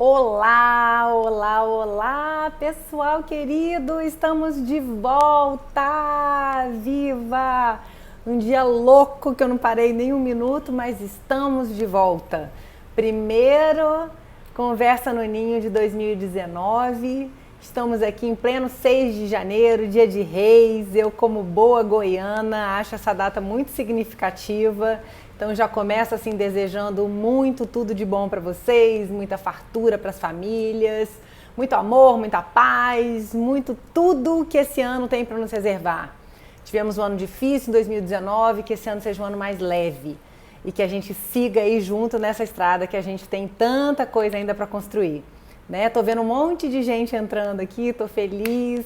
Olá, olá, olá, pessoal querido, estamos de volta, viva! Um dia louco que eu não parei nem um minuto, mas estamos de volta. Primeiro, Conversa no Ninho de 2019, estamos aqui em pleno 6 de janeiro, dia de Reis, eu como boa goiana acho essa data muito significativa. Então já começo assim desejando muito tudo de bom para vocês, muita fartura para as famílias, muito amor, muita paz, muito tudo que esse ano tem para nos reservar. Tivemos um ano difícil em 2019, que esse ano seja um ano mais leve e que a gente siga aí junto nessa estrada que a gente tem tanta coisa ainda para construir, né? Tô vendo um monte de gente entrando aqui, tô feliz.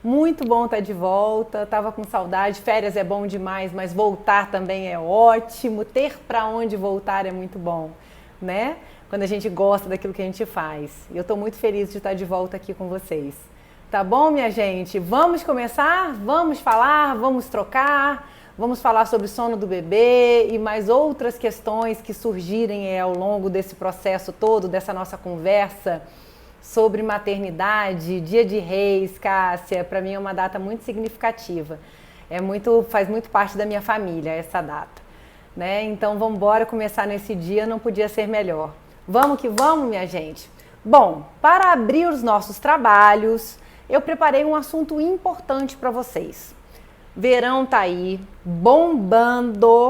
Muito bom estar de volta, tava com saudade, férias é bom demais, mas voltar também é ótimo, ter para onde voltar é muito bom, né? Quando a gente gosta daquilo que a gente faz. E eu tô muito feliz de estar de volta aqui com vocês. Tá bom, minha gente? Vamos começar? Vamos falar, vamos trocar, vamos falar sobre o sono do bebê e mais outras questões que surgirem ao longo desse processo todo, dessa nossa conversa sobre maternidade. Dia de Reis, Cássia, para mim é uma data muito significativa. Faz muito parte da minha família essa data, né? Então vamos embora começar nesse dia, não podia ser melhor. Vamos que vamos, minha gente. Bom, para abrir os nossos trabalhos, eu preparei um assunto importante para vocês. Verão tá aí, bombando,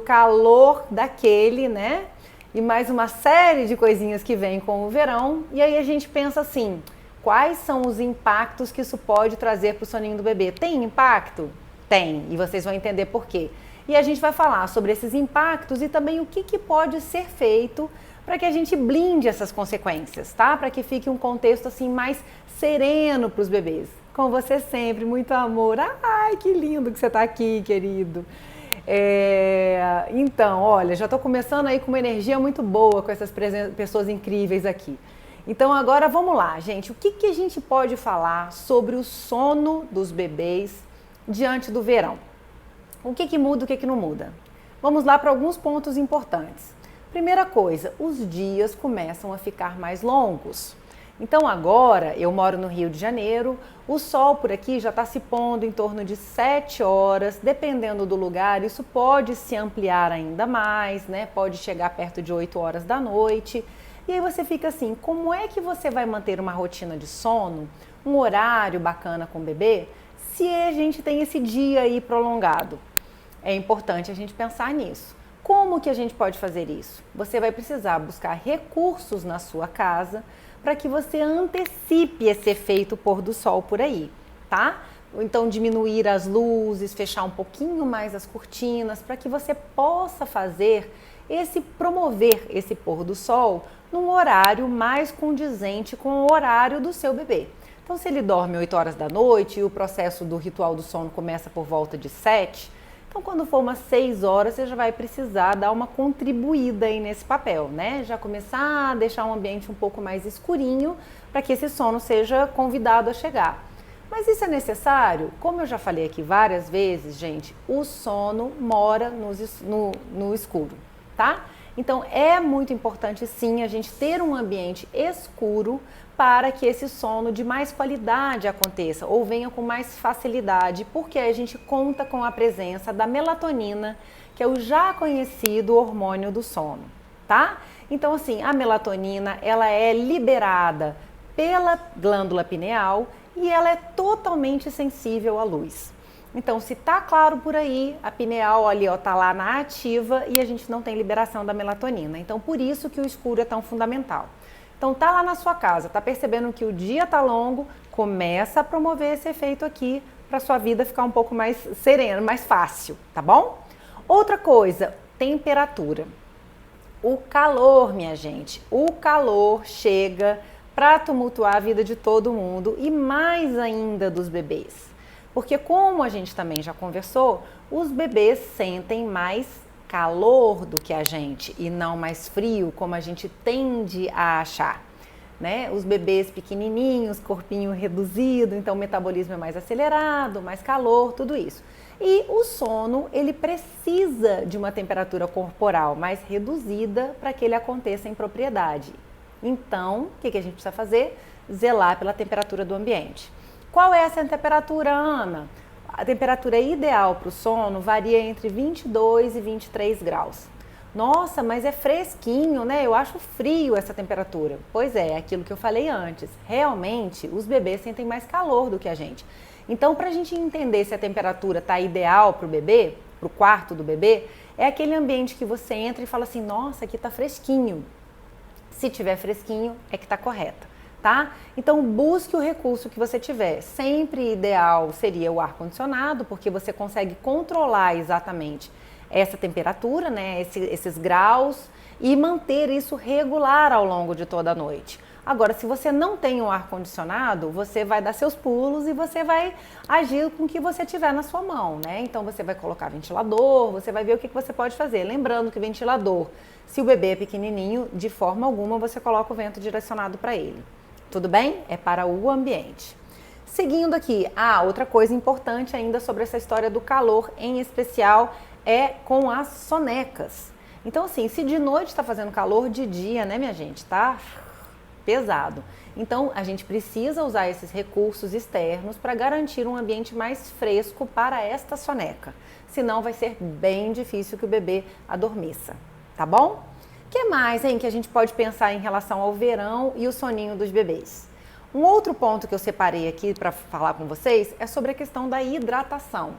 calor daquele, né? E mais uma série de coisinhas que vem com o verão. E aí a gente pensa assim, quais são os impactos que isso pode trazer para o soninho do bebê? Tem impacto? Tem, e vocês vão entender por quê. E a gente vai falar sobre esses impactos e também o que pode ser feito para que a gente blinde essas consequências, tá? Para que fique um contexto assim mais sereno para os bebês. Com você sempre, muito amor. Ai, que lindo que você está aqui, querido. Então, olha, já estou começando aí com uma energia muito boa com essas pessoas incríveis aqui. Então agora vamos lá, gente. O que a gente pode falar sobre o sono dos bebês diante do verão? O que muda, o que não muda? Vamos lá para alguns pontos importantes. Primeira coisa, os dias começam a ficar mais longos. Então agora, eu moro no Rio de Janeiro, o sol por aqui já está se pondo em torno de 7 horas, dependendo do lugar, isso pode se ampliar ainda mais, né? Pode chegar perto de 8 horas da noite. E aí você fica assim, como é que você vai manter uma rotina de sono, um horário bacana com o bebê, se a gente tem esse dia aí prolongado? É importante a gente pensar nisso. Como que a gente pode fazer isso? Você vai precisar buscar recursos na sua casa para que você antecipe esse efeito pôr do sol por aí, tá? Então diminuir as luzes, fechar um pouquinho mais as cortinas, para que você possa promover esse pôr do sol num horário mais condizente com o horário do seu bebê. Então se ele dorme 8 horas da noite e o processo do ritual do sono começa por volta de 7, então quando for umas 6 horas você já vai precisar dar uma contribuída aí nesse papel, né? Já começar a deixar um ambiente um pouco mais escurinho para que esse sono seja convidado a chegar. Mas isso é necessário? Como eu já falei aqui várias vezes, gente, o sono mora no escuro, tá? Então é muito importante sim a gente ter um ambiente escuro para que esse sono de mais qualidade aconteça ou venha com mais facilidade, porque a gente conta com a presença da melatonina, que é o já conhecido hormônio do sono, tá? Então assim, a melatonina, ela é liberada pela glândula pineal e ela é totalmente sensível à luz. Então, se tá claro por aí, a pineal ali, ó, tá lá na ativa e a gente não tem liberação da melatonina. Então, por isso que o escuro é tão fundamental. Então, tá lá na sua casa, tá percebendo que o dia tá longo, começa a promover esse efeito aqui para sua vida ficar um pouco mais serena, mais fácil, tá bom? Outra coisa, temperatura. O calor, minha gente, o calor chega para tumultuar a vida de todo mundo e mais ainda dos bebês. Porque como a gente também já conversou, os bebês sentem mais calor do que a gente e não mais frio, como a gente tende a achar, né? Os bebês pequenininhos, corpinho reduzido, então o metabolismo é mais acelerado, mais calor, tudo isso. E o sono, ele precisa de uma temperatura corporal mais reduzida para que ele aconteça em propriedade. Então, o que a gente precisa fazer? Zelar pela temperatura do ambiente. Qual é essa temperatura, Ana? A temperatura ideal para o sono varia entre 22 e 23 graus. Nossa, mas é fresquinho, né? Eu acho frio essa temperatura. Pois é, aquilo que eu falei antes. Realmente, os bebês sentem mais calor do que a gente. Então, para a gente entender se a temperatura está ideal para o bebê, para o quarto do bebê, é aquele ambiente que você entra e fala assim, nossa, aqui está fresquinho. Se tiver fresquinho, é que está correta, tá? Então, busque o recurso que você tiver. Sempre ideal seria o ar-condicionado, porque você consegue controlar exatamente essa temperatura, né, esses graus, e manter isso regular ao longo de toda a noite. Agora, se você não tem um ar-condicionado, você vai dar seus pulos e você vai agir com o que você tiver na sua mão, né? Então, você vai colocar ventilador, você vai ver o que você pode fazer. Lembrando que ventilador, se o bebê é pequenininho, de forma alguma você coloca o vento direcionado para ele. Tudo bem? É para o ambiente. Seguindo aqui, outra coisa importante ainda sobre essa história do calor, em especial, é com as sonecas. Então, assim, se de noite está fazendo calor, de dia, né, minha gente, tá pesado. Então, a gente precisa usar esses recursos externos para garantir um ambiente mais fresco para esta soneca. Senão, vai ser bem difícil que o bebê adormeça, tá bom? O que mais, hein, que a gente pode pensar em relação ao verão e o soninho dos bebês? Um outro ponto que eu separei aqui para falar com vocês é sobre a questão da hidratação.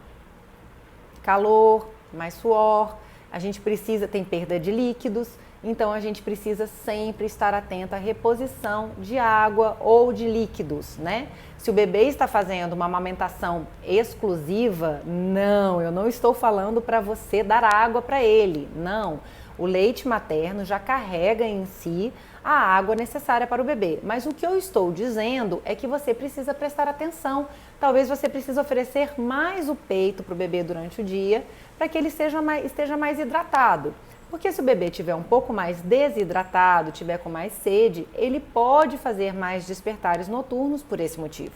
Calor, mais suor, a gente precisa, tem perda de líquidos, então a gente precisa sempre estar atento à reposição de água ou de líquidos, né? Se o bebê está fazendo uma amamentação exclusiva, não, eu não estou falando para você dar água para ele, não. O leite materno já carrega em si a água necessária para o bebê. Mas o que eu estou dizendo é que você precisa prestar atenção. Talvez você precise oferecer mais o peito para o bebê durante o dia, para que ele esteja mais hidratado. Porque se o bebê estiver um pouco mais desidratado, tiver com mais sede, ele pode fazer mais despertares noturnos por esse motivo.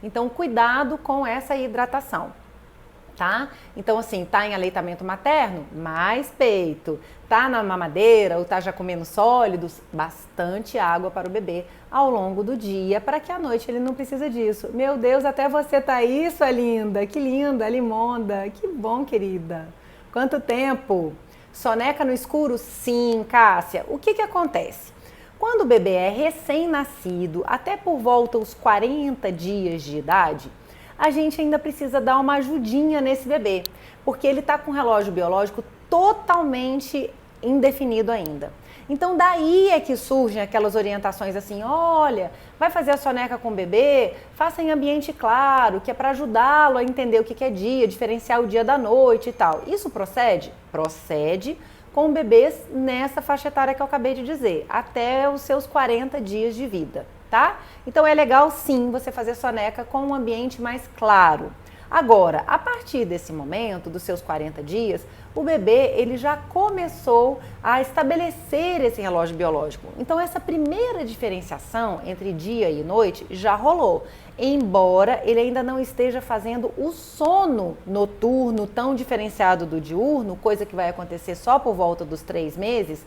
Então, cuidado com essa hidratação. Tá? Então, assim, tá em aleitamento materno? Mais peito. Tá na mamadeira ou tá já comendo sólidos? Bastante água para o bebê ao longo do dia, para que à noite ele não precise disso. Meu Deus, até você tá aí, sua linda. Que linda, Limonda. Que bom, querida. Quanto tempo? Soneca no escuro? Sim, Cássia. O que acontece? Quando o bebê é recém-nascido, até por volta dos 40 dias de idade, a gente ainda precisa dar uma ajudinha nesse bebê, porque ele está com o relógio biológico totalmente indefinido ainda. Então daí é que surgem aquelas orientações assim, olha, vai fazer a soneca com o bebê, faça em ambiente claro, que é para ajudá-lo a entender o que é dia, diferenciar o dia da noite e tal. Isso procede? Procede com bebês nessa faixa etária que eu acabei de dizer, até os seus 40 dias de vida. Tá? Então é legal sim você fazer soneca com um ambiente mais claro. Agora, a partir desse momento, dos seus 40 dias, o bebê ele já começou a estabelecer esse relógio biológico. Então essa primeira diferenciação entre dia e noite já rolou, embora ele ainda não esteja fazendo o sono noturno tão diferenciado do diurno, coisa que vai acontecer só por volta dos 3 meses,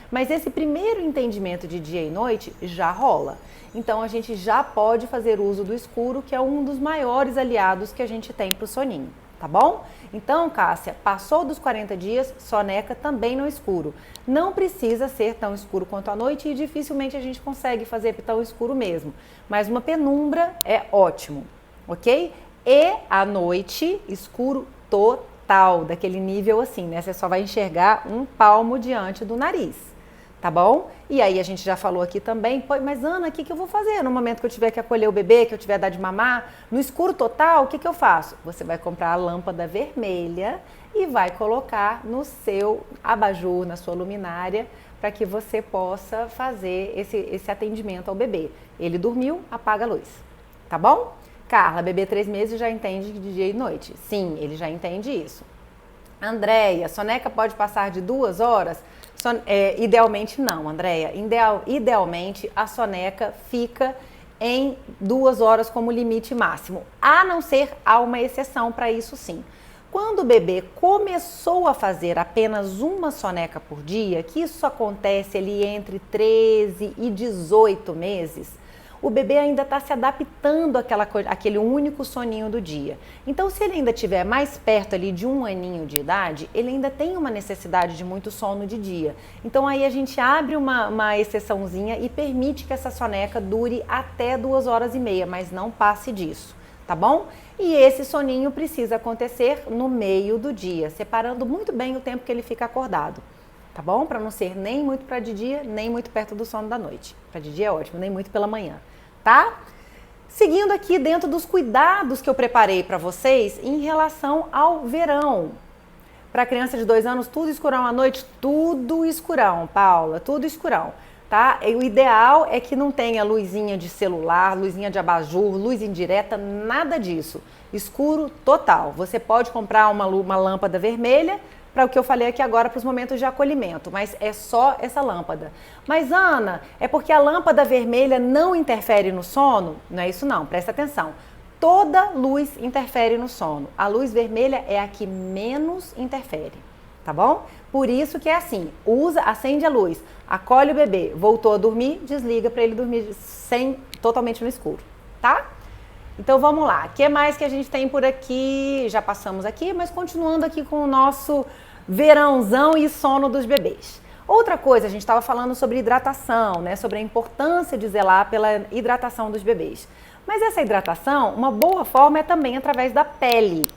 mas esse primeiro entendimento de dia e noite já rola. Então a gente já pode fazer uso do escuro, que é um dos maiores aliados que a gente tem para o soninho, tá bom? Então, Cássia, passou dos 40 dias, soneca também no escuro. Não precisa ser tão escuro quanto a noite e dificilmente a gente consegue fazer tão escuro mesmo. Mas uma penumbra é ótimo, ok? E à noite, escuro total, daquele nível assim, né? Você só vai enxergar um palmo diante do nariz. Tá bom? E aí a gente já falou aqui também, pô, mas Ana, o que eu vou fazer no momento que eu tiver que acolher o bebê, que eu tiver que dar de mamar? No escuro total, o que eu faço? Você vai comprar a lâmpada vermelha e vai colocar no seu abajur, na sua luminária, para que você possa fazer esse atendimento ao bebê. Ele dormiu, apaga a luz. Tá bom? Carla, bebê 3 meses já entende de dia e noite. Sim, ele já entende isso. Andréia, soneca pode passar de 2 horas? Idealmente não, Andréia. Idealmente a soneca fica em 2 horas como limite máximo, a não ser há uma exceção para isso sim. Quando o bebê começou a fazer apenas uma soneca por dia, que isso acontece ali entre 13 e 18 meses, o bebê ainda está se adaptando àquele único soninho do dia. Então, se ele ainda estiver mais perto ali de 1 aninho de idade, ele ainda tem uma necessidade de muito sono de dia. Então, aí a gente abre uma exceçãozinha e permite que essa soneca dure até 2 horas e meia, mas não passe disso, tá bom? E esse soninho precisa acontecer no meio do dia, separando muito bem o tempo que ele fica acordado. Tá bom? Para não ser nem muito para de dia, nem muito perto do sono da noite. Para de dia é ótimo, nem muito pela manhã, tá? Seguindo aqui dentro dos cuidados que eu preparei para vocês em relação ao verão. Para criança de 2 anos, tudo escurão à noite? Tudo escurão, Paula, tudo escurão, tá? E o ideal é que não tenha luzinha de celular, luzinha de abajur, luz indireta, nada disso. Escuro total. Você pode comprar uma lâmpada vermelha, para o que eu falei aqui agora, para os momentos de acolhimento, mas é só essa lâmpada. Mas Ana, é porque a lâmpada vermelha não interfere no sono? Não é isso não, presta atenção. Toda luz interfere no sono. A luz vermelha é a que menos interfere, tá bom? Por isso que é assim, acende a luz, acolhe o bebê, voltou a dormir, desliga para ele dormir totalmente no escuro, tá? Então vamos lá, o que mais que a gente tem por aqui? Já passamos aqui, mas continuando aqui com o nosso verãozão e sono dos bebês. Outra coisa, a gente estava falando sobre hidratação, né? Sobre a importância de zelar pela hidratação dos bebês. Mas essa hidratação, uma boa forma é também através da pele.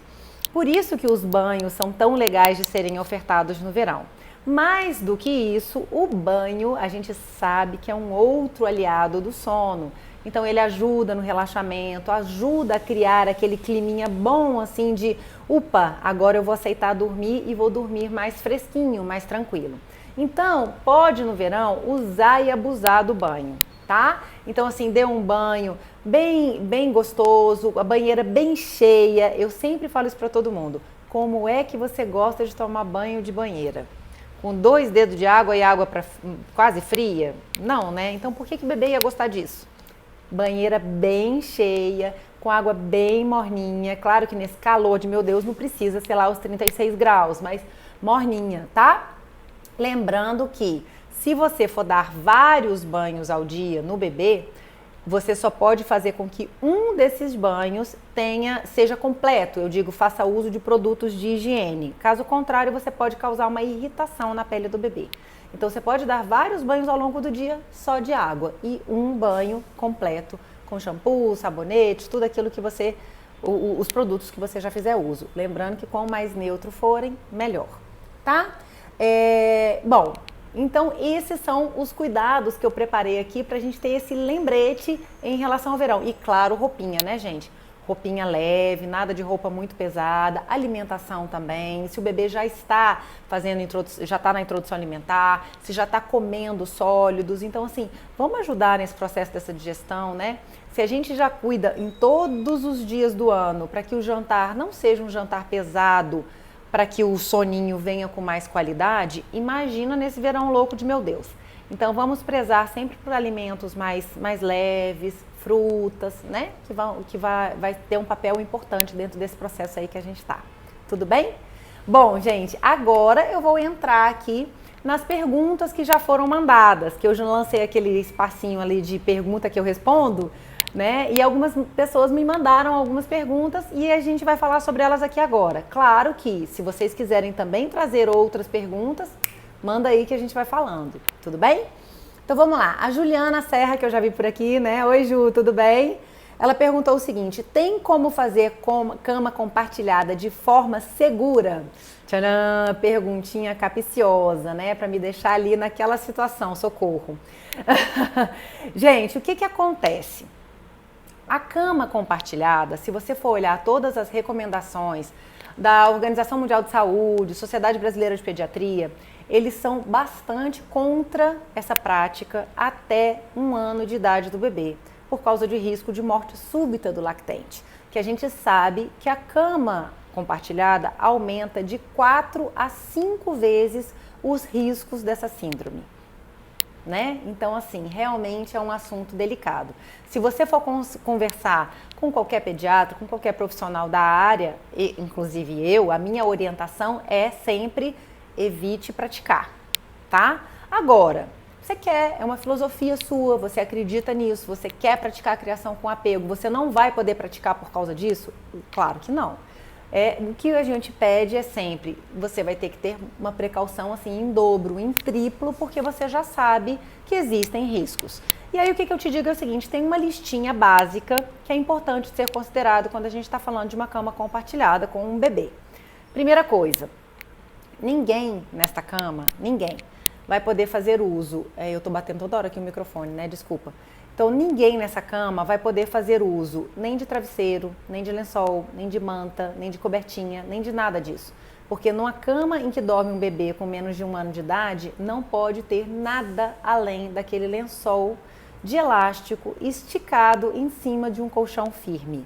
Por isso que os banhos são tão legais de serem ofertados no verão. Mais do que isso, o banho a gente sabe que é um outro aliado do sono. Então ele ajuda no relaxamento, ajuda a criar aquele climinha bom assim de upa, agora eu vou aceitar dormir e vou dormir mais fresquinho, mais tranquilo. Então pode no verão usar e abusar do banho, tá? Então assim, dê um banho bem gostoso, a banheira bem cheia. Eu sempre falo isso para todo mundo. Como é que você gosta de tomar banho de banheira? Com 2 dedos de água e água quase fria? Não, né? Então por que o bebê ia gostar disso? Banheira bem cheia, com água bem morninha. Claro que nesse calor de meu Deus não precisa, sei lá, os 36 graus, mas morninha, tá? Lembrando que se você for dar vários banhos ao dia no bebê, você só pode fazer com que um desses banhos seja completo. Eu digo, faça uso de produtos de higiene. Caso contrário, você pode causar uma irritação na pele do bebê. Então você pode dar vários banhos ao longo do dia só de água e um banho completo com shampoo, sabonete, tudo aquilo que os produtos que você já fizer uso. Lembrando que quanto mais neutro forem, melhor, tá? Bom, então esses são os cuidados que eu preparei aqui pra gente ter esse lembrete em relação ao verão. E claro, roupinha, né, gente? Roupinha leve, nada de roupa muito pesada, alimentação também. Se o bebê já está já está na introdução alimentar, se já está comendo sólidos, então assim, vamos ajudar nesse processo dessa digestão, né? Se a gente já cuida em todos os dias do ano para que o jantar não seja um jantar pesado, para que o soninho venha com mais qualidade, imagina nesse verão louco de meu Deus. Então vamos prezar sempre por alimentos mais leves, frutas, né? Que vai ter um papel importante dentro desse processo aí que a gente está. Tudo bem? Bom, gente, agora eu vou entrar aqui nas perguntas que já foram mandadas, que eu já lancei aquele espacinho ali de pergunta que eu respondo, né? E algumas pessoas me mandaram algumas perguntas e a gente vai falar sobre elas aqui agora. Claro que se vocês quiserem também trazer outras perguntas, manda aí que a gente vai falando, tudo bem? Então vamos lá, a Juliana Serra, que eu já vi por aqui, né? Oi Ju, tudo bem? Ela perguntou o seguinte, tem como fazer cama compartilhada de forma segura? Tcharam, perguntinha capiciosa, né? Para me deixar ali naquela situação, socorro. Gente, o que acontece? A cama compartilhada, se você for olhar todas as recomendações da Organização Mundial de Saúde, Sociedade Brasileira de Pediatria, eles são bastante contra essa prática até 1 ano de idade do bebê, por causa de risco de morte súbita do lactente, que a gente sabe que a cama compartilhada aumenta de 4 a 5 vezes os riscos dessa síndrome. né? Então, assim, realmente é um assunto delicado. Se você for conversar com qualquer pediatra, com qualquer profissional da área, inclusive eu, a minha orientação é sempre evite praticar, tá? Agora, você quer, é uma filosofia sua, você acredita nisso, você quer praticar a criação com apego, você não vai poder praticar por causa disso? Claro que não. O que a gente pede é sempre, você vai ter que ter uma precaução assim em dobro, em triplo, porque você já sabe que existem riscos. E aí o que eu te digo é o seguinte, tem uma listinha básica que é importante ser considerado quando a gente está falando de uma cama compartilhada com um bebê. Primeira coisa, ninguém nesta cama, ninguém vai poder fazer uso, eu tô batendo toda hora aqui o microfone, né, desculpa. Então, ninguém nessa cama vai poder fazer uso nem de travesseiro, nem de lençol, nem de manta, nem de cobertinha, nem de nada disso. Porque numa cama em que dorme um bebê com menos de 1 ano de idade, não pode ter nada além daquele lençol de elástico esticado em cima de um colchão firme,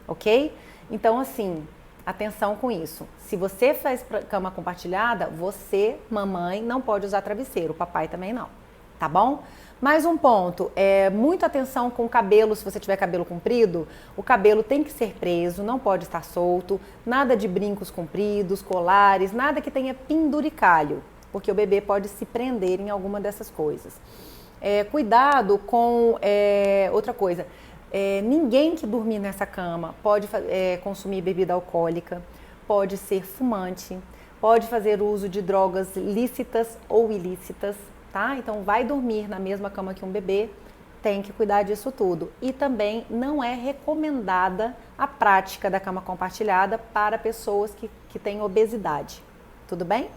ok? Então, assim, atenção com isso. Se você faz cama compartilhada, você, mamãe, não pode usar travesseiro, o papai também não, tá bom? Mais um ponto, muita atenção com o cabelo, se você tiver cabelo comprido, o cabelo tem que ser preso, não pode estar solto, nada de brincos compridos, colares, nada que tenha penduricalho, porque o bebê pode se prender em alguma dessas coisas. Cuidado com outra coisa, ninguém que dormir nessa cama pode consumir bebida alcoólica, pode ser fumante, pode fazer uso de drogas lícitas ou ilícitas, tá? Então vai dormir na mesma cama que um bebê, tem que cuidar disso tudo. E também não é recomendada a prática da cama compartilhada para pessoas que têm obesidade, tudo bem?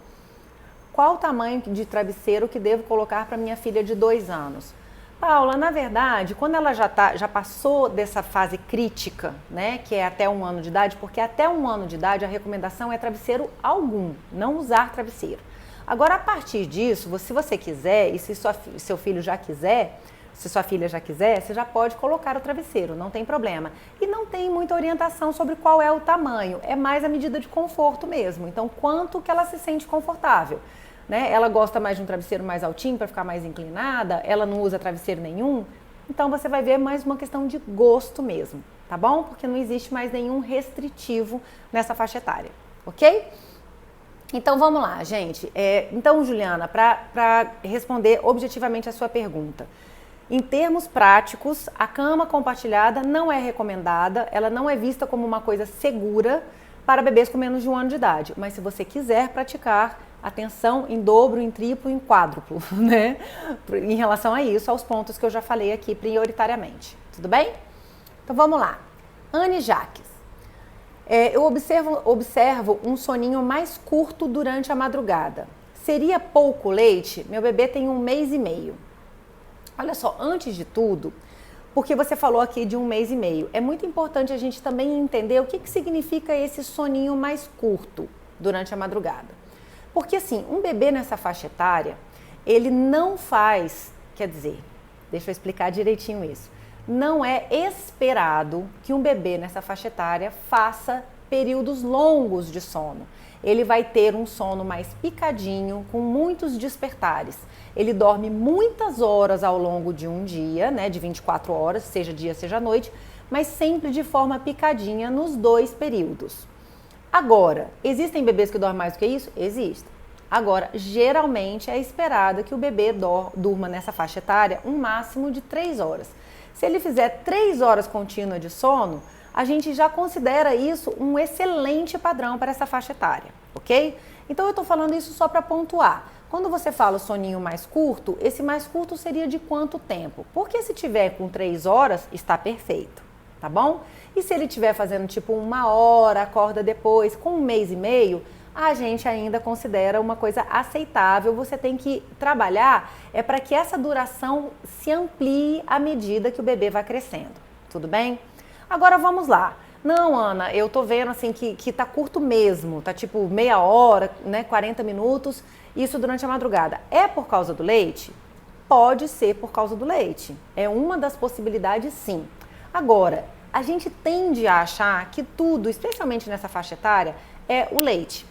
Qual o tamanho de travesseiro que devo colocar para minha filha de 2 anos? Paula, na verdade, quando ela já passou dessa fase crítica, né, que é até 1 ano de idade, porque até 1 ano de idade a recomendação é travesseiro algum, não usar travesseiro. Agora, a partir disso, se você quiser, e se seu filho já quiser, se sua filha já quiser, você já pode colocar o travesseiro, não tem problema. E não tem muita orientação sobre qual é o tamanho, é mais a medida de conforto mesmo. Então, quanto que ela se sente confortável, né? Ela gosta mais de um travesseiro mais altinho para ficar mais inclinada, ela não usa travesseiro nenhum, então você vai ver mais uma questão de gosto mesmo, tá bom? Porque não existe mais nenhum restritivo nessa faixa etária, ok? Então vamos lá, gente. Então, Juliana, para responder objetivamente a sua pergunta, em termos práticos, a cama compartilhada não é recomendada, ela não é vista como uma coisa segura para bebês com menos de 1 ano de idade. Mas se você quiser praticar, atenção em dobro, em triplo, em quádruplo, né? Em relação a isso, aos pontos que eu já falei aqui prioritariamente. Tudo bem? Então vamos lá. Anne Jaques. Eu observo um soninho mais curto durante a madrugada. Seria pouco leite? Meu bebê tem 1 mês e meio. Olha só, antes de tudo, porque você falou aqui de 1 mês e meio, é muito importante a gente também entender o que significa esse soninho mais curto durante a madrugada. Porque assim, um bebê nessa faixa etária, ele não faz, quer dizer, deixa eu explicar direitinho isso. Não é esperado que um bebê nessa faixa etária faça períodos longos de sono. Ele vai ter um sono mais picadinho, com muitos despertares. Ele dorme muitas horas ao longo de um dia, né, de 24 horas, seja dia, seja noite, mas sempre de forma picadinha nos 2 períodos. Agora, existem bebês que dormem mais do que isso? Existem. Agora, geralmente é esperado que o bebê durma nessa faixa etária um máximo de 3 horas. Se ele fizer 3 horas contínuas de sono, a gente já considera isso um excelente padrão para essa faixa etária, ok? Então eu estou falando isso só para pontuar. Quando você fala o soninho mais curto, esse mais curto seria de quanto tempo? Porque se tiver com 3 horas, está perfeito, tá bom? E se ele estiver fazendo tipo 1 hora, acorda depois, com 1 mês e meio, a gente ainda considera uma coisa aceitável. Você tem que trabalhar para que essa duração se amplie à medida que o bebê vai crescendo, tudo bem? Agora vamos lá. Não, Ana, eu tô vendo assim que tá curto mesmo, tá tipo meia hora, né, 40 minutos, isso durante a madrugada. É por causa do leite? Pode ser por causa do leite. É uma das possibilidades, sim. Agora, a gente tende a achar que tudo, especialmente nessa faixa etária, é o leite.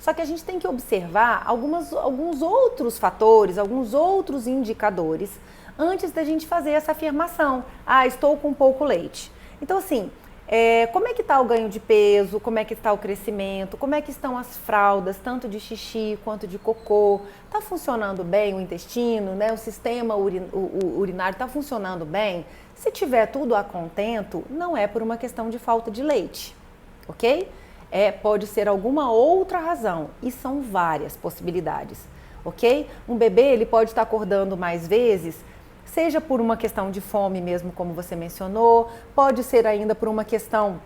Só que a gente tem que observar alguns outros fatores, alguns outros indicadores antes da gente fazer essa afirmação. Ah, estou com pouco leite. Então, assim, como é que está o ganho de peso, como é que está o crescimento, como é que estão as fraldas, tanto de xixi quanto de cocô, está funcionando bem o intestino, né? O sistema urinário está funcionando bem? Se tiver tudo a contento, não é por uma questão de falta de leite, ok? Pode ser alguma outra razão e são várias possibilidades, ok? Um bebê ele pode estar acordando mais vezes, seja por uma questão de fome mesmo, como você mencionou, pode ser ainda por uma questão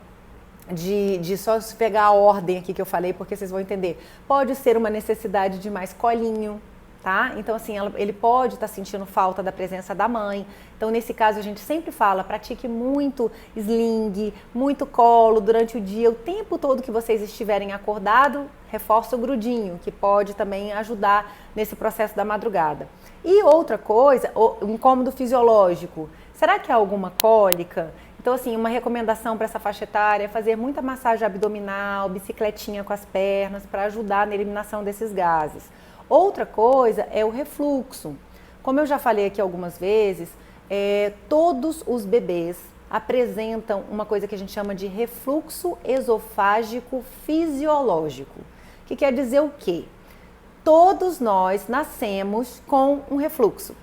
de só pegar a ordem aqui que eu falei, porque vocês vão entender. Pode ser uma necessidade de mais colinho, tá? Então, assim, ele pode estar sentindo falta da presença da mãe. Então, nesse caso, a gente sempre fala, pratique muito sling, muito colo durante o dia. O tempo todo que vocês estiverem acordados, reforça o grudinho, que pode também ajudar nesse processo da madrugada. E outra coisa, o incômodo fisiológico. Será que há alguma cólica? Então, assim, uma recomendação para essa faixa etária é fazer muita massagem abdominal, bicicletinha com as pernas, para ajudar na eliminação desses gases. Outra coisa é o refluxo. Como eu já falei aqui algumas vezes, todos os bebês apresentam uma coisa que a gente chama de refluxo esofágico fisiológico. Que quer dizer o quê? Todos nós nascemos com um refluxo.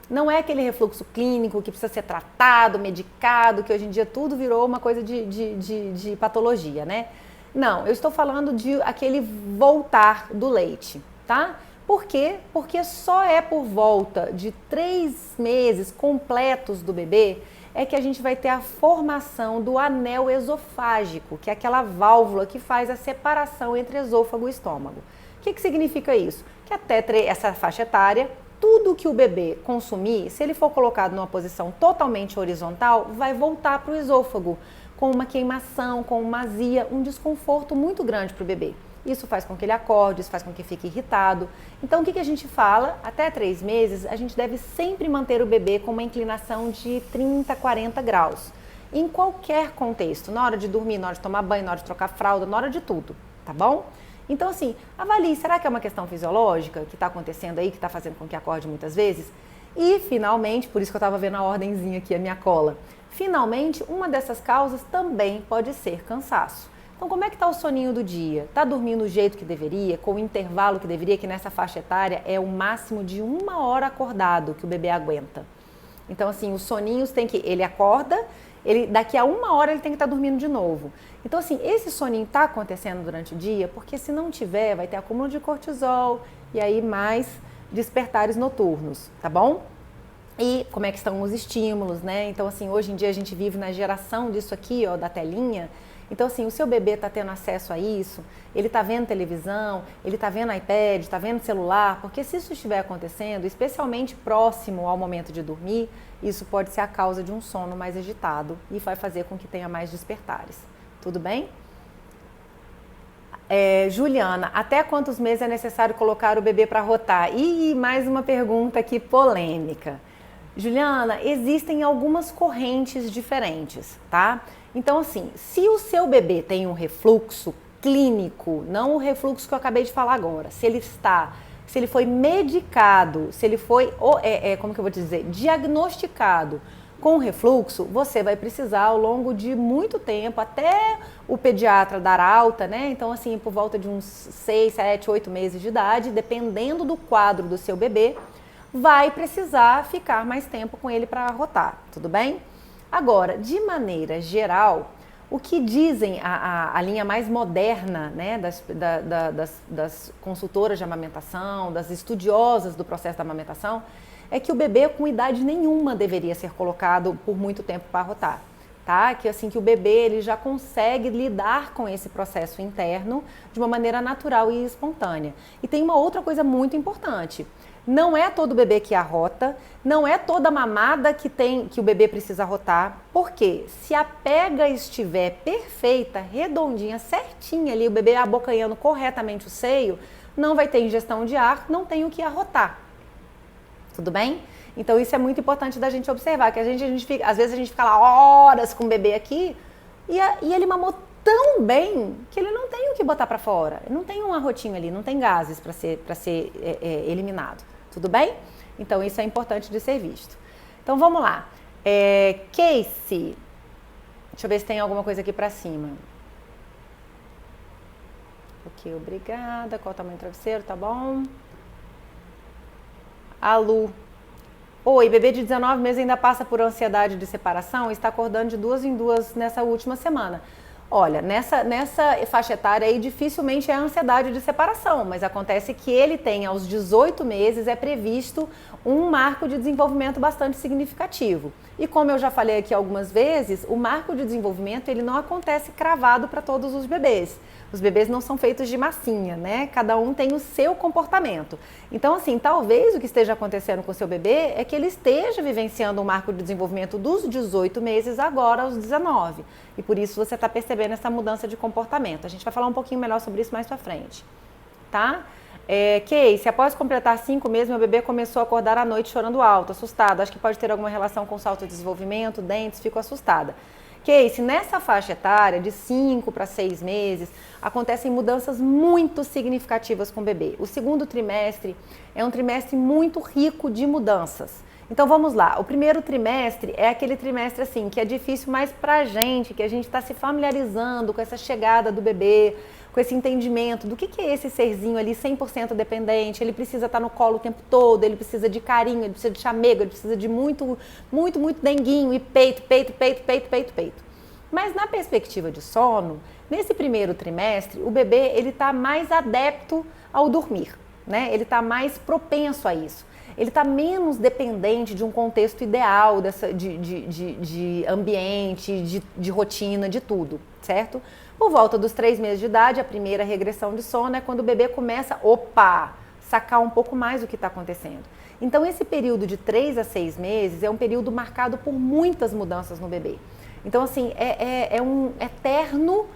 Não é aquele refluxo clínico que precisa ser tratado, medicado, que hoje em dia tudo virou uma coisa de patologia, né? Não, eu estou falando de aquele voltar do leite, tá? Por quê? Porque só é por volta de 3 meses completos do bebê é que a gente vai ter a formação do anel esofágico, que é aquela válvula que faz a separação entre esôfago e estômago. O que significa isso? Que até essa faixa etária, tudo que o bebê consumir, se ele for colocado numa posição totalmente horizontal, vai voltar para o esôfago, com uma queimação, com uma azia, um desconforto muito grande para o bebê. Isso faz com que ele acorde, isso faz com que fique irritado. Então, o que a gente fala? Até 3 meses, a gente deve sempre manter o bebê com uma inclinação de 30, 40 graus. Em qualquer contexto, na hora de dormir, na hora de tomar banho, na hora de trocar fralda, na hora de tudo, tá bom? Então, assim, avalie, será que é uma questão fisiológica que está acontecendo aí, que está fazendo com que acorde muitas vezes? E, finalmente, por isso que eu estava vendo a ordenzinha aqui, a minha cola, finalmente, uma dessas causas também pode ser cansaço. Então, como é que está o soninho do dia? Está dormindo do jeito que deveria, com o intervalo que deveria, que nessa faixa etária é o máximo de 1 hora acordado que o bebê aguenta. Então, assim, os soninhos tem que... Ele acorda, daqui a 1 hora ele tem que estar dormindo de novo. Então, assim, esse soninho está acontecendo durante o dia, porque se não tiver, vai ter acúmulo de cortisol e aí mais despertares noturnos, tá bom? E como é que estão os estímulos, né? Então, assim, hoje em dia a gente vive na geração disso aqui, ó, da telinha. Então, assim, o seu bebê está tendo acesso a isso, ele está vendo televisão, ele está vendo iPad, está vendo celular, porque se isso estiver acontecendo, especialmente próximo ao momento de dormir, isso pode ser a causa de um sono mais agitado e vai fazer com que tenha mais despertares. Tudo bem? Juliana, até quantos meses é necessário colocar o bebê para rotar? E mais uma pergunta aqui polêmica. Juliana, existem algumas correntes diferentes, tá? Então, assim, se o seu bebê tem um refluxo clínico, não o refluxo que eu acabei de falar agora, se ele foi medicado, se ele foi, como que eu vou dizer, diagnosticado com refluxo, você vai precisar ao longo de muito tempo, até o pediatra dar alta, né? Então, assim, por volta de uns 6, 7, 8 meses de idade, dependendo do quadro do seu bebê, vai precisar ficar mais tempo com ele para rotar, tudo bem? Agora, de maneira geral, o que dizem a linha mais moderna, né, das consultoras de amamentação, das estudiosas do processo da amamentação, é que o bebê com idade nenhuma deveria ser colocado por muito tempo para rotar, tá? Que assim que o bebê ele já consegue lidar com esse processo interno de uma maneira natural e espontânea. E tem uma outra coisa muito importante. Não é todo bebê que arrota, não é toda mamada que o bebê precisa arrotar, porque se a pega estiver perfeita, redondinha, certinha ali, o bebê abocanhando corretamente o seio, não vai ter ingestão de ar, não tem o que arrotar. Tudo bem? Então isso é muito importante da gente observar, que às vezes a gente fica lá horas com o bebê aqui e ele mamou tão bem que ele não tem o que botar para fora. Não tem um arrotinho ali, não tem gases para ser eliminado. Tudo bem? Então, isso é importante de ser visto. Então, vamos lá. Casey. Deixa eu ver se tem alguma coisa aqui para cima. Ok, obrigada. Qual o tamanho do travesseiro? Tá bom? A Lu. Oi, bebê de 19 meses ainda passa por ansiedade de separação e está acordando de 2 em 2 nessa última semana. Olha, nessa faixa etária aí dificilmente é ansiedade de separação, mas acontece que ele tem aos 18 meses, é previsto um marco de desenvolvimento bastante significativo. E como eu já falei aqui algumas vezes, o marco de desenvolvimento ele não acontece cravado para todos os bebês. Os bebês não são feitos de massinha, né? Cada um tem o seu comportamento. Então, assim, talvez o que esteja acontecendo com o seu bebê é que ele esteja vivenciando um marco de desenvolvimento dos 18 meses agora aos 19. E por isso você está percebendo essa mudança de comportamento. A gente vai falar um pouquinho melhor sobre isso mais pra frente, tá? Casey, após completar 5 meses, meu bebê começou a acordar à noite chorando alto, assustado. Acho que pode ter alguma relação com salto de desenvolvimento, dentes, fico assustada. Casey, nessa faixa etária, de 5 para 6 meses, acontecem mudanças muito significativas com o bebê. O segundo trimestre é um trimestre muito rico de mudanças. Então vamos lá, o primeiro trimestre é aquele trimestre assim, que é difícil mais pra gente, que a gente está se familiarizando com essa chegada do bebê, com esse entendimento do que é esse serzinho ali 100% dependente, ele precisa estar no colo o tempo todo, ele precisa de carinho, ele precisa de chamego, ele precisa de muito denguinho e peito. Mas na perspectiva de sono, nesse primeiro trimestre, o bebê ele está mais adepto ao dormir, né? Ele está mais propenso a isso. Ele está menos dependente de um contexto ideal de ambiente, de rotina, de tudo, certo? Por volta dos 3 meses de idade, a primeira regressão de sono é quando o bebê começa, sacar um pouco mais o que está acontecendo. Então, esse período de 3 a 6 meses é um período marcado por muitas mudanças no bebê. Então, assim, é um eterno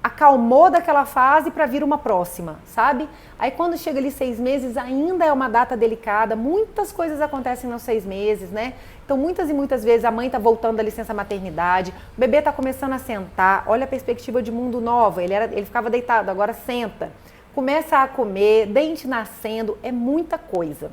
acalmou daquela fase para vir uma próxima, sabe? Aí quando chega ali 6 meses, ainda é uma data delicada, muitas coisas acontecem nos 6 meses, né? Então muitas e muitas vezes a mãe tá voltando da licença maternidade, o bebê tá começando a sentar, olha a perspectiva de mundo nova, ele ficava deitado, agora senta, começa a comer, dente nascendo, é muita coisa.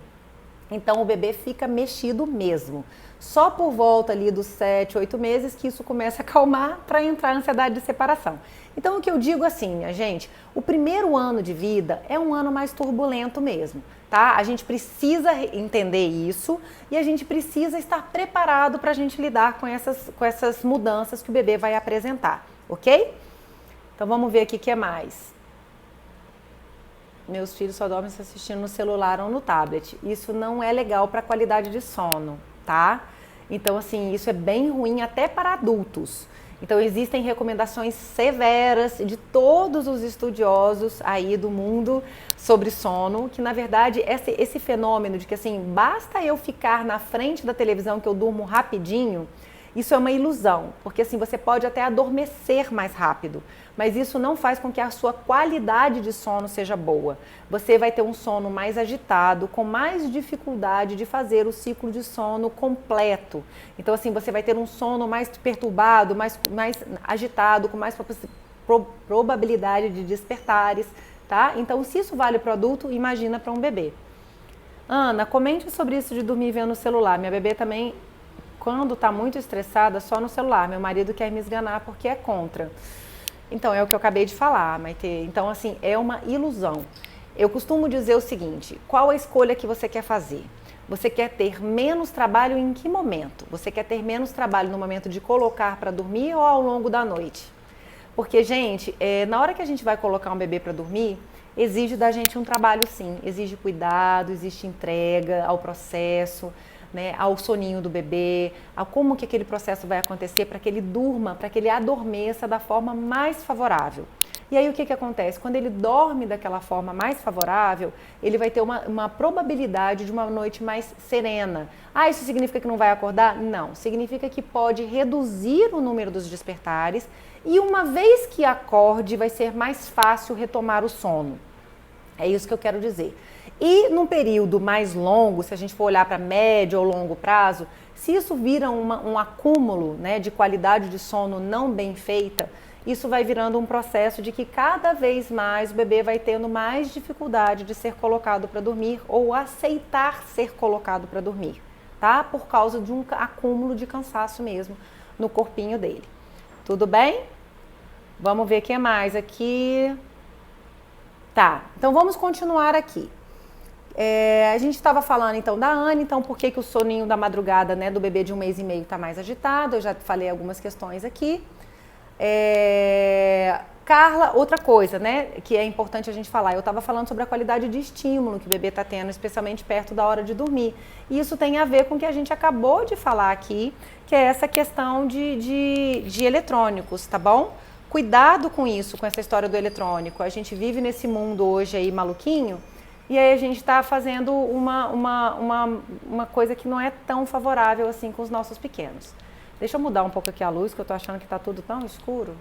Então o bebê fica mexido mesmo. Só por volta ali dos 7, 8 meses que isso começa a acalmar para entrar a ansiedade de separação. Então o que eu digo assim, minha gente, o primeiro ano de vida é um ano mais turbulento mesmo, tá? A gente precisa entender isso e a gente precisa estar preparado para a gente lidar com essas mudanças que o bebê vai apresentar, ok? Então vamos ver aqui o que é mais. Meus filhos só dormem se assistindo no celular ou no tablet. Isso não é legal para a qualidade de sono, tá? Então, assim, isso é bem ruim até para adultos. Então, existem recomendações severas de todos os estudiosos aí do mundo sobre sono, que na verdade esse fenômeno de que assim, basta eu ficar na frente da televisão que eu durmo rapidinho, isso é uma ilusão, porque assim, você pode até adormecer mais rápido, mas isso não faz com que a sua qualidade de sono seja boa. Você vai ter um sono mais agitado, com mais dificuldade de fazer o ciclo de sono completo. Então assim, você vai ter um sono mais perturbado, mais agitado, com mais probabilidade de despertares, tá? Então se isso vale para o adulto, imagina para um bebê. Ana, comente sobre isso de dormir vendo o celular. Minha bebê também, quando está muito estressada, só no celular. Meu marido quer me esganar porque é contra. Então, é o que eu acabei de falar, Maite. Então, assim, é uma ilusão. Eu costumo dizer o seguinte, qual a escolha que você quer fazer? Você quer ter menos trabalho em que momento? Você quer ter menos trabalho no momento de colocar para dormir ou ao longo da noite? Porque, gente, na hora que a gente vai colocar um bebê para dormir, exige da gente um trabalho sim. Exige cuidado, existe entrega ao processo, né, ao soninho do bebê, a como que aquele processo vai acontecer para que ele durma, para que ele adormeça da forma mais favorável. E aí o que acontece? Quando ele dorme daquela forma mais favorável, ele vai ter uma probabilidade de uma noite mais serena. Ah, isso significa que não vai acordar? Não, significa que pode reduzir o número dos despertares e uma vez que acorde, vai ser mais fácil retomar o sono. É isso que eu quero dizer. E num período mais longo, se a gente for olhar para médio ou longo prazo, se isso vira um acúmulo, né, de qualidade de sono não bem feita, isso vai virando um processo de que cada vez mais o bebê vai tendo mais dificuldade de ser colocado para dormir ou aceitar ser colocado para dormir, tá? Por causa de um acúmulo de cansaço mesmo no corpinho dele. Tudo bem? Vamos ver o que mais aqui. Tá, então vamos continuar aqui. A gente estava falando então da Anne, então por que o soninho da madrugada, né, do bebê de 1 mês e meio está mais agitado? Eu já falei algumas questões aqui. Carla, outra coisa, né, que é importante a gente falar, eu estava falando sobre a qualidade de estímulo que o bebê está tendo, especialmente perto da hora de dormir. E isso tem a ver com o que a gente acabou de falar aqui, que é essa questão de eletrônicos, tá bom? Cuidado com isso, com essa história do eletrônico. A gente vive nesse mundo hoje aí maluquinho, e aí a gente está fazendo uma coisa que não é tão favorável assim com os nossos pequenos. Deixa eu mudar um pouco aqui a luz, que eu estou achando que está tudo tão escuro.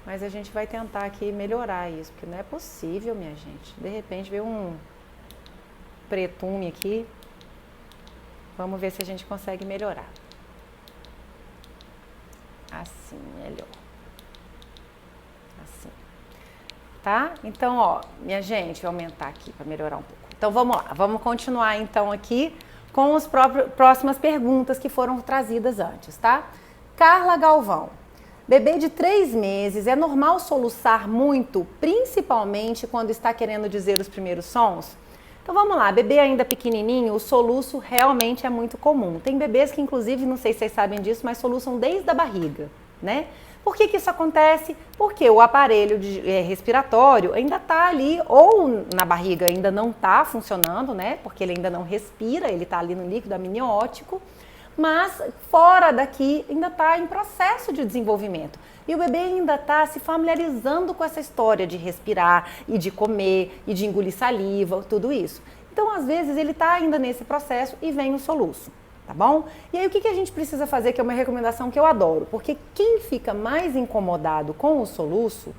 Mas a gente vai tentar aqui melhorar isso, porque não é possível, minha gente. De repente veio um pretume aqui. Vamos ver se a gente consegue melhorar. Assim, melhor. Assim. Tá? Então, ó, minha gente, vou aumentar aqui para melhorar um pouco. Então, vamos lá. Vamos continuar, então, aqui com as próximas perguntas que foram trazidas antes, tá? Carla Galvão. Bebê de 3 meses, é normal soluçar muito, principalmente quando está querendo dizer os primeiros sons? Então vamos lá, bebê ainda pequenininho, o soluço realmente é muito comum. Tem bebês que inclusive, não sei se vocês sabem disso, mas soluçam desde a barriga, né? Por que isso acontece? Porque o aparelho respiratório ainda está ali, ou na barriga ainda não está funcionando, né? Porque ele ainda não respira, ele está ali no líquido amniótico, mas fora daqui ainda está em processo de desenvolvimento. E o bebê ainda está se familiarizando com essa história de respirar e de comer e de engolir saliva, tudo isso. Então, às vezes, ele está ainda nesse processo e vem o soluço. Tá bom? E aí o que a gente precisa fazer, que é uma recomendação que eu adoro, porque quem fica mais incomodado com o soluço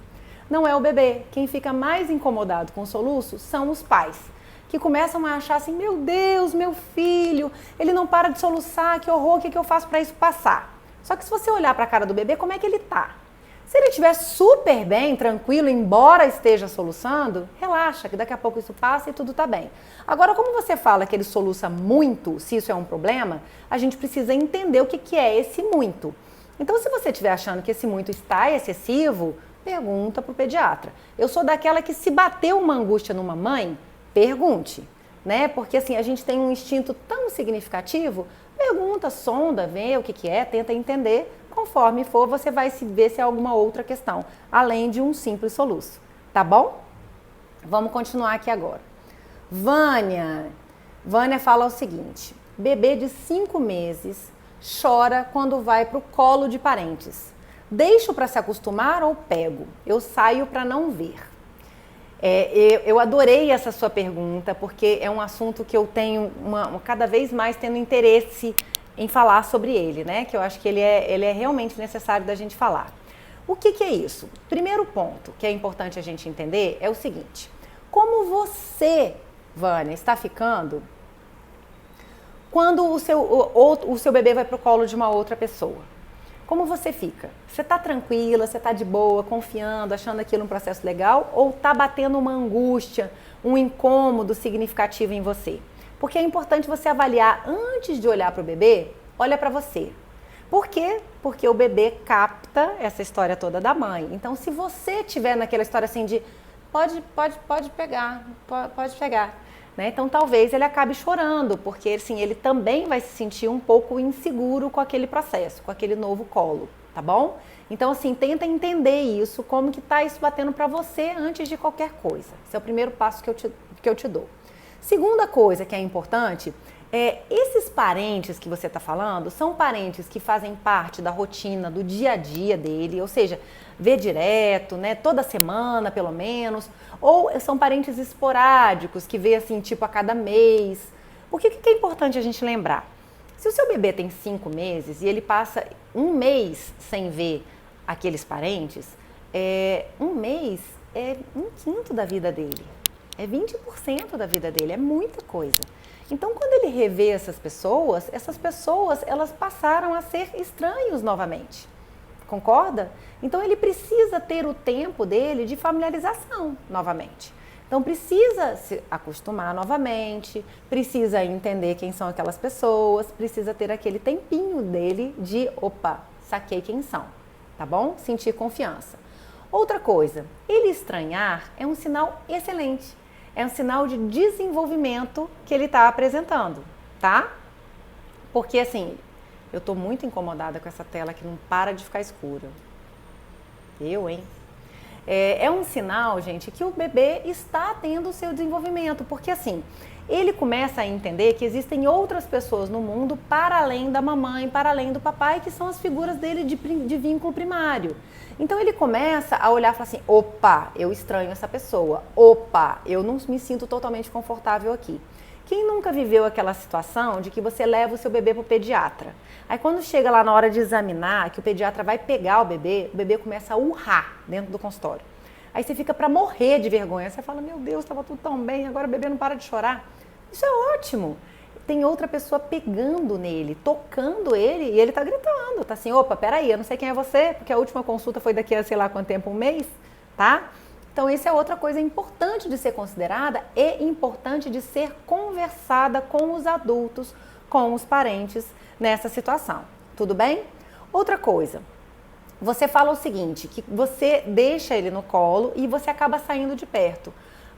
não é o bebê, quem fica mais incomodado com o soluço são os pais, que começam a achar assim, meu Deus, meu filho, ele não para de soluçar, que horror, o que eu faço para isso passar? Só que se você olhar para a cara do bebê, como é que ele tá? Se ele estiver super bem, tranquilo, embora esteja soluçando, relaxa, que daqui a pouco isso passa e tudo tá bem. Agora, como você fala que ele soluça muito, se isso é um problema, a gente precisa entender o que é esse muito. Então, se você estiver achando que esse muito está excessivo, pergunta para o pediatra. Eu sou daquela que se bateu uma angústia numa mãe, pergunte, né? Porque assim, a gente tem um instinto tão significativo, pergunta, sonda, vê o que é, tenta entender. Conforme for, você vai ver se há alguma outra questão, além de um simples soluço, tá bom? Vamos continuar aqui agora. Vânia fala o seguinte, bebê de 5 meses chora quando vai para o colo de parentes. Deixo para se acostumar ou pego? Eu saio para não ver. Eu adorei essa sua pergunta, porque é um assunto que eu tenho cada vez mais tendo interesse em falar sobre ele, né? Que eu acho que ele é realmente necessário da gente falar. O que é isso? Primeiro ponto que é importante a gente entender é o seguinte, como você, Vânia, está ficando quando o seu bebê vai para o colo de uma outra pessoa? Como você fica? Você está tranquila, você está de boa, confiando, achando aquilo um processo legal, ou está batendo uma angústia, um incômodo significativo em você? Porque é importante você avaliar, antes de olhar para o bebê, olha para você. Por quê? Porque o bebê capta essa história toda da mãe. Então, se você estiver naquela história assim de pode pegar, né? Então, talvez ele acabe chorando, porque assim, ele também vai se sentir um pouco inseguro com aquele processo, com aquele novo colo, tá bom? Então, assim, tenta entender isso, como que tá isso batendo para você antes de qualquer coisa. Esse é o primeiro passo que eu te dou. Segunda coisa que é importante, esses parentes que você está falando são parentes que fazem parte da rotina, do dia a dia dele, ou seja, vê direto, né, toda semana pelo menos, ou são parentes esporádicos que vê assim, tipo a cada mês. O que é importante a gente lembrar? Se o seu bebê tem 5 meses e ele passa 1 mês sem ver aqueles parentes, 1 mês é 1/5 da vida dele. É 20% da vida dele, é muita coisa. Então, quando ele revê essas pessoas, elas passaram a ser estranhos novamente. Concorda? Então ele precisa ter o tempo dele de familiarização novamente. Então precisa se acostumar novamente, precisa entender quem são aquelas pessoas, precisa ter aquele tempinho dele de, opa, saquei quem são, tá bom? Sentir confiança. Outra coisa, ele estranhar é um sinal excelente, é um sinal de desenvolvimento que ele está apresentando, tá? Porque assim, eu tô muito incomodada com essa tela que não para de ficar escura. Hein? É um sinal, gente, que o bebê está tendo o seu desenvolvimento, porque assim, ele começa a entender que existem outras pessoas no mundo para além da mamãe, para além do papai, que são as figuras dele de vínculo primário. Então ele começa a olhar e falar assim, opa, eu estranho essa pessoa, opa, eu não me sinto totalmente confortável aqui. Quem nunca viveu aquela situação de que você leva o seu bebê para o pediatra? Aí quando chega lá na hora de examinar, que o pediatra vai pegar o bebê começa a urrar dentro do consultório. Aí você fica para morrer de vergonha. Você fala, meu Deus, estava tudo tão bem, agora o bebê não para de chorar. Isso é ótimo. Tem outra pessoa pegando nele, tocando ele e ele está gritando. Tá assim, opa, peraí, eu não sei quem é você, porque a última consulta foi daqui a sei lá quanto tempo, um mês, tá? Então, isso é outra coisa importante de ser considerada e importante de ser conversada com os adultos, com os parentes nessa situação. Tudo bem? Outra coisa, você fala o seguinte, que você deixa ele no colo e você acaba saindo de perto.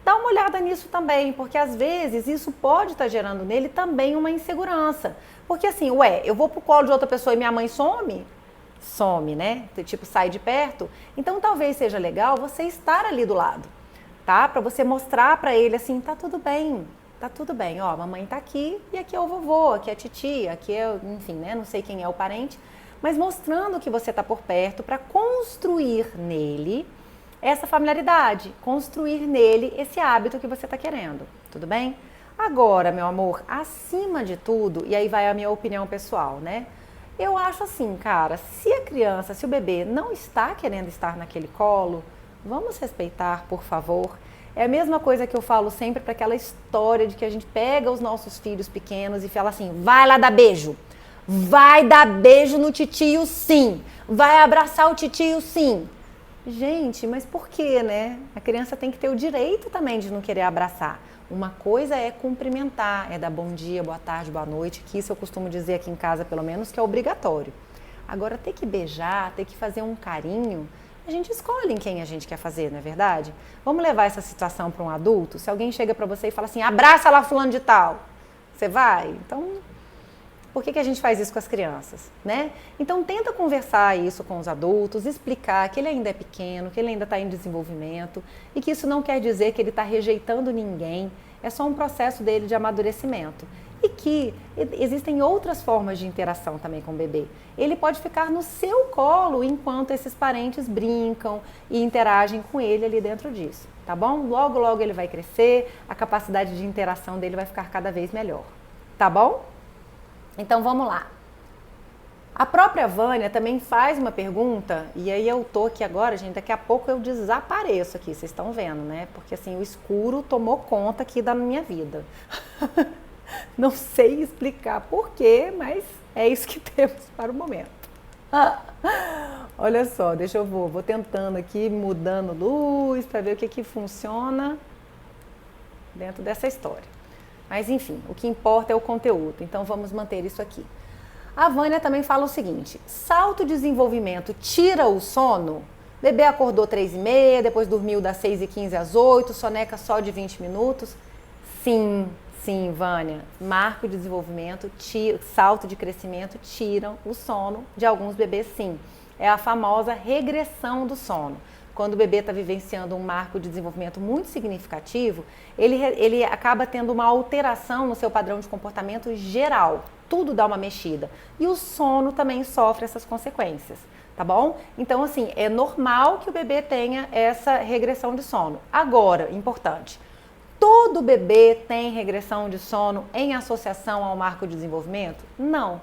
Dá uma olhada nisso também, porque às vezes isso pode estar gerando nele também uma insegurança. Porque assim, eu vou pro colo de outra pessoa e minha mãe some? Some, né? Tipo, sai de perto. Então, talvez seja legal você estar ali do lado, tá? Para você mostrar para ele assim, tá tudo bem, ó, a mamãe tá aqui e aqui é o vovô, aqui é a titia, aqui é, enfim, né? Não sei quem é o parente, mas mostrando que você tá por perto para construir nele essa familiaridade, construir nele esse hábito que você tá querendo, tudo bem? Agora, meu amor, acima de tudo, e aí vai a minha opinião pessoal, né? Eu acho assim, cara, se o bebê não está querendo estar naquele colo, vamos respeitar, por favor. É a mesma coisa que eu falo sempre para aquela história de que a gente pega os nossos filhos pequenos e fala assim, vai lá dar beijo. Vai dar beijo no titio sim. Vai abraçar o titio sim. Gente, mas por quê, né? A criança tem que ter o direito também de não querer abraçar. Uma coisa é cumprimentar, é dar bom dia, boa tarde, boa noite, que isso eu costumo dizer aqui em casa, pelo menos, que é obrigatório. Agora, ter que beijar, ter que fazer um carinho, a gente escolhe em quem a gente quer fazer, não é verdade? Vamos levar essa situação para um adulto? Se alguém chega para você e fala assim, abraça lá fulano de tal, você vai? Então, por que a gente faz isso com as crianças, né? Então, tenta conversar isso com os adultos, explicar que ele ainda é pequeno, que ele ainda está em desenvolvimento e que isso não quer dizer que ele está rejeitando ninguém, é só um processo dele de amadurecimento. E que existem outras formas de interação também com o bebê. Ele pode ficar no seu colo enquanto esses parentes brincam e interagem com ele ali dentro disso, tá bom? Logo, logo ele vai crescer, a capacidade de interação dele vai ficar cada vez melhor, tá bom? Então vamos lá. A própria Vânia também faz uma pergunta, e aí eu tô aqui agora, gente, daqui a pouco eu desapareço aqui, vocês estão vendo, né? Porque assim, o escuro tomou conta aqui da minha vida. Não sei explicar por quê, mas é isso que temos para o momento. Olha só, vou tentando aqui, mudando luz, para ver o que funciona dentro dessa história. Mas enfim, o que importa é o conteúdo, então vamos manter isso aqui. A Vânia também fala o seguinte, salto de desenvolvimento tira o sono? Bebê acordou 3h30, depois dormiu das 6h15 às 8, soneca só de 20 minutos? Sim, Vânia, marco de desenvolvimento, salto de crescimento tiram o sono de alguns bebês, sim. É a famosa regressão do sono. Quando o bebê está vivenciando um marco de desenvolvimento muito significativo, ele acaba tendo uma alteração no seu padrão de comportamento geral. Tudo dá uma mexida. E o sono também sofre essas consequências, tá bom? Então, assim, é normal que o bebê tenha essa regressão de sono. Agora, importante, todo bebê tem regressão de sono em associação ao marco de desenvolvimento? Não.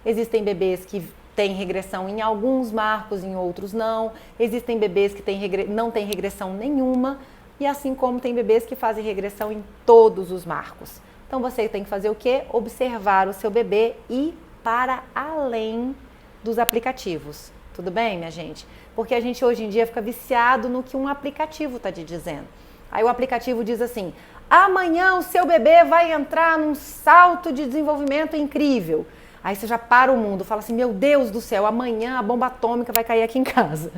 Existem bebês que tem regressão em alguns marcos, em outros não. Existem bebês que não têm regressão nenhuma. E assim como tem bebês que fazem regressão em todos os marcos. Então você tem que fazer o quê? Observar o seu bebê e ir para além dos aplicativos. Tudo bem, minha gente? Porque a gente hoje em dia fica viciado no que um aplicativo está te dizendo. Aí o aplicativo diz assim: amanhã o seu bebê vai entrar num salto de desenvolvimento incrível. Aí você já para o mundo, fala assim: meu Deus do céu, amanhã a bomba atômica vai cair aqui em casa,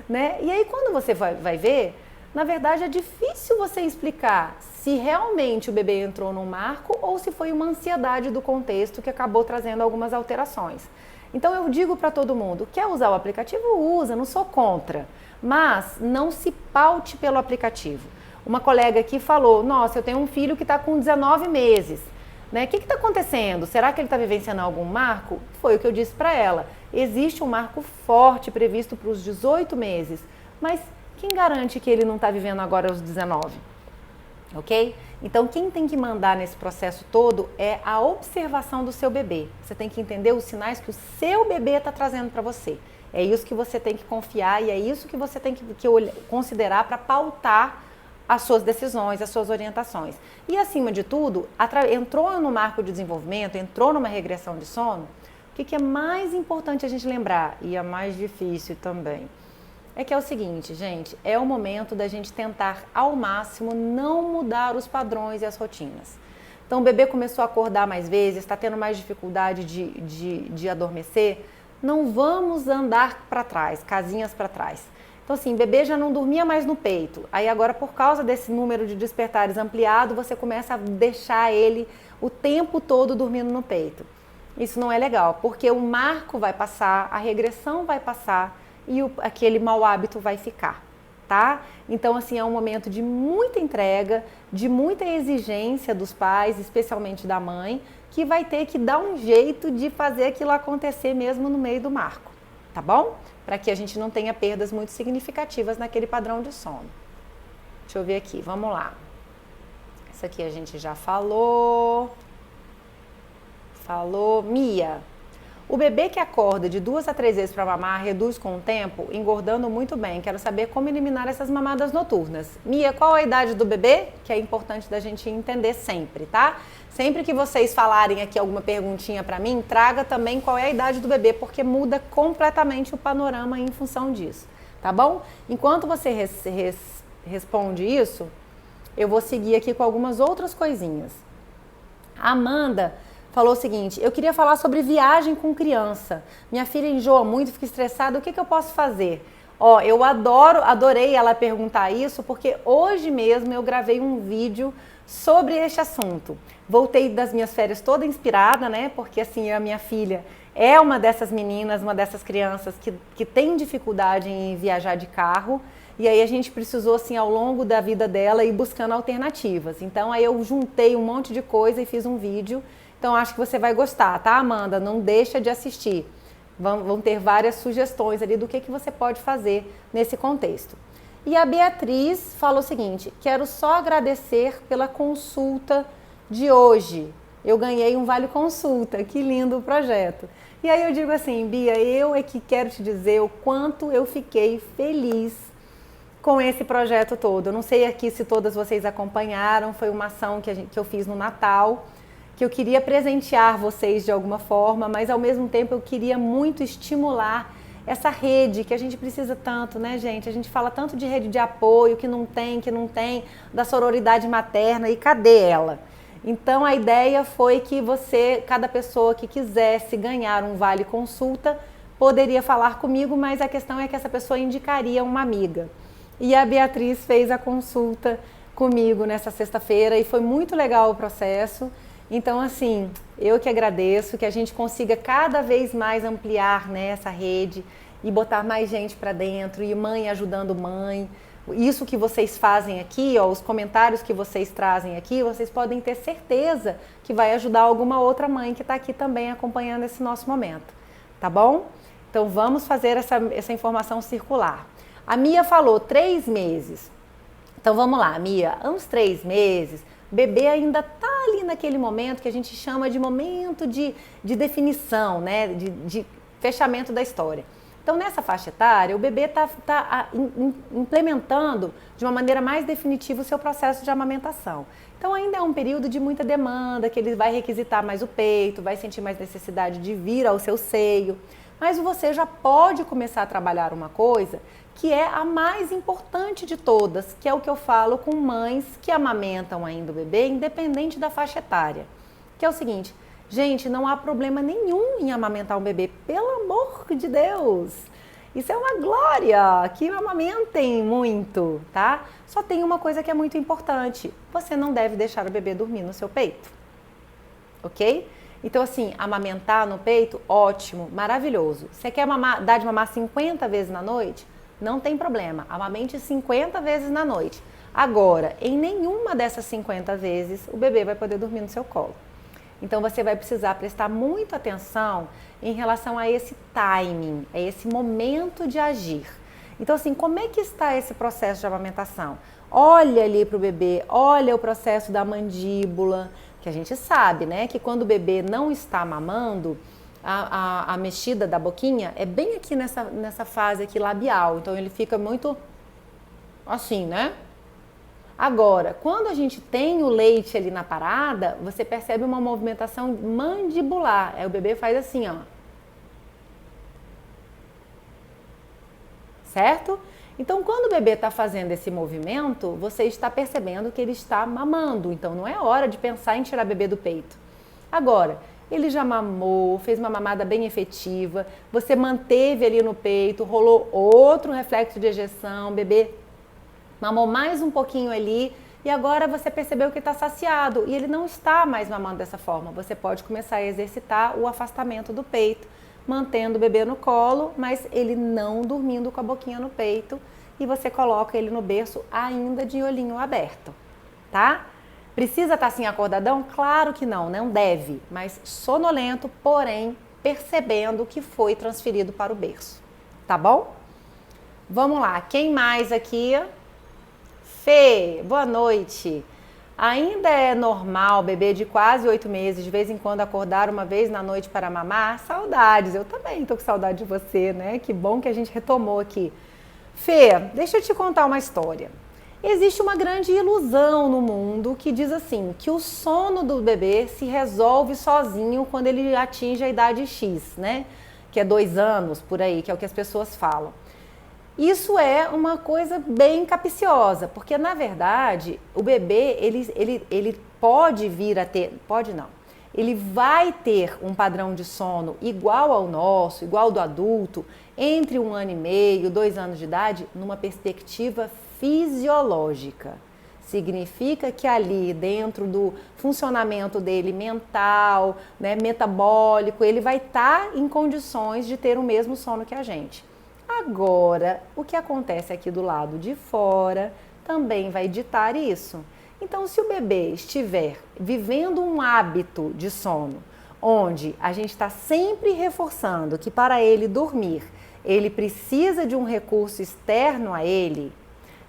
né? E aí quando você vai ver, na verdade é difícil você explicar se realmente o bebê entrou num marco ou se foi uma ansiedade do contexto que acabou trazendo algumas alterações. Então eu digo para todo mundo: quer usar o aplicativo? Usa, não sou contra, mas não se paute pelo aplicativo. Uma colega aqui falou: nossa, eu tenho um filho que está com 19 meses. Né? O que está acontecendo? Será que ele está vivenciando algum marco? Foi o que eu disse para ela. Existe um marco forte previsto para os 18 meses, mas quem garante que ele não está vivendo agora aos 19? Ok? Então, quem tem que mandar nesse processo todo é a observação do seu bebê. Você tem que entender os sinais que o seu bebê está trazendo para você. É isso que você tem que confiar e é isso que você tem que considerar para pautar as suas decisões, as suas orientações. E, acima de tudo, entrou no marco de desenvolvimento, entrou numa regressão de sono, o que é mais importante a gente lembrar, e é mais difícil também, é que é o seguinte, gente, é o momento da gente tentar ao máximo não mudar os padrões e as rotinas. Então o bebê começou a acordar mais vezes, está tendo mais dificuldade de adormecer, não vamos andar para trás, casinhas para trás. Então assim, bebê já não dormia mais no peito, aí agora por causa desse número de despertares ampliado, você começa a deixar ele o tempo todo dormindo no peito. Isso não é legal, porque o marco vai passar, a regressão vai passar, e aquele mau hábito vai ficar, tá? Então, assim, é um momento de muita entrega, de muita exigência dos pais, especialmente da mãe, que vai ter que dar um jeito de fazer aquilo acontecer mesmo no meio do marco, tá bom? Para que a gente não tenha perdas muito significativas naquele padrão de sono. Deixa eu ver aqui, vamos lá. Isso aqui a gente já falou. Mia. O bebê que acorda de 2 a 3 vezes para mamar reduz com o tempo, engordando muito bem. Quero saber como eliminar essas mamadas noturnas. Mia, qual a idade do bebê? Que é importante da gente entender sempre, tá? Sempre que vocês falarem aqui alguma perguntinha para mim, traga também qual é a idade do bebê, porque muda completamente o panorama em função disso, tá bom? Enquanto você responde isso, eu vou seguir aqui com algumas outras coisinhas. A Amanda falou o seguinte: eu queria falar sobre viagem com criança. Minha filha enjoa muito, fica estressada, o que eu posso fazer? Ó, eu adorei ela perguntar isso, porque hoje mesmo eu gravei um vídeo sobre este assunto. Voltei das minhas férias toda inspirada, né? Porque assim, a minha filha é uma dessas meninas, uma dessas crianças que tem dificuldade em viajar de carro. E aí a gente precisou, assim, ao longo da vida dela ir buscando alternativas. Então aí eu juntei um monte de coisa e fiz um vídeo. Então acho que você vai gostar, tá, Amanda? Não deixa de assistir. Vão ter várias sugestões ali do que você pode fazer nesse contexto. E a Beatriz falou o seguinte: quero só agradecer pela consulta de hoje. Eu ganhei um vale consulta, que lindo o projeto. E aí eu digo assim, Bia, eu é que quero te dizer o quanto eu fiquei feliz com esse projeto todo. Eu não sei aqui se todas vocês acompanharam, foi uma ação que eu fiz no Natal, que eu queria presentear vocês de alguma forma, mas ao mesmo tempo eu queria muito estimular essa rede que a gente precisa tanto, né, gente? A gente fala tanto de rede de apoio, que não tem, da sororidade materna, e cadê ela? Então a ideia foi que cada pessoa que quisesse ganhar um vale consulta, poderia falar comigo, mas a questão é que essa pessoa indicaria uma amiga. E a Beatriz fez a consulta comigo nessa sexta-feira e foi muito legal o processo. Então, assim, eu que agradeço, que a gente consiga cada vez mais ampliar, né, essa rede e botar mais gente para dentro, e mãe ajudando mãe. Isso que vocês fazem aqui, ó, os comentários que vocês trazem aqui, vocês podem ter certeza que vai ajudar alguma outra mãe que está aqui também acompanhando esse nosso momento, tá bom? Então, vamos fazer essa informação circular. A Mia falou 3 meses. Então, vamos lá, Mia, uns 3 meses... bebê ainda está ali naquele momento que a gente chama de momento de definição, né? de fechamento da história. Então, nessa faixa etária, o bebê está implementando de uma maneira mais definitiva o seu processo de amamentação. Então, ainda é um período de muita demanda, que ele vai requisitar mais o peito, vai sentir mais necessidade de vir ao seu seio. Mas você já pode começar a trabalhar uma coisa que é a mais importante de todas, que é o que eu falo com mães que amamentam ainda o bebê, independente da faixa etária. Que é o seguinte, gente, não há problema nenhum em amamentar um bebê, pelo amor de Deus! Isso é uma glória, que amamentem muito, tá? Só tem uma coisa que é muito importante, você não deve deixar o bebê dormir no seu peito, ok? Então assim, amamentar no peito, ótimo, maravilhoso. Você quer dar de mamar 50 vezes na noite? Não tem problema, amamente 50 vezes na noite. Agora, em nenhuma dessas 50 vezes, o bebê vai poder dormir no seu colo. Então você vai precisar prestar muita atenção em relação a esse timing, a esse momento de agir. Então assim, como é que está esse processo de amamentação? Olha ali para o bebê, olha o processo da mandíbula, que a gente sabe, né, que quando o bebê não está mamando, a mexida da boquinha é bem aqui nessa fase aqui labial, então ele fica muito assim, né? Agora, quando a gente tem o leite ali na parada, você percebe uma movimentação mandibular. O bebê faz assim, ó. Certo? Então, quando o bebê está fazendo esse movimento, você está percebendo que ele está mamando. Então, não é hora de pensar em tirar o bebê do peito. Agora, ele já mamou, fez uma mamada bem efetiva, você manteve ali no peito, rolou outro reflexo de ejeção, o bebê mamou mais um pouquinho ali e agora você percebeu que está saciado e ele não está mais mamando dessa forma. Você pode começar a exercitar o afastamento do peito, mantendo o bebê no colo, mas ele não dormindo com a boquinha no peito e você coloca ele no berço ainda de olhinho aberto, tá? Precisa estar assim acordadão? Claro que não, não deve, mas sonolento, porém percebendo que foi transferido para o berço, tá bom? Vamos lá, quem mais aqui? Fê, boa noite. Ainda é normal bebê de quase 8 meses, de vez em quando acordar uma vez na noite para mamar? Saudades, eu também tô com saudade de você, né? Que bom que a gente retomou aqui. Fê, deixa eu te contar uma história. Existe uma grande ilusão no mundo que diz assim, que o sono do bebê se resolve sozinho quando ele atinge a idade X, né? Que é 2 anos, por aí, que é o que as pessoas falam. Isso é uma coisa bem capciosa, porque na verdade o bebê ele pode vir a ter, pode não, ele vai ter um padrão de sono igual ao nosso, igual ao do adulto, entre 1 ano e meio, 2 anos de idade, numa perspectiva fisiológica. Significa que ali dentro do funcionamento dele mental, né, metabólico, ele vai estar em condições de ter o mesmo sono que a gente. Agora, o que acontece aqui do lado de fora também vai ditar isso. Então, se o bebê estiver vivendo um hábito de sono, onde a gente está sempre reforçando que para ele dormir, ele precisa de um recurso externo a ele,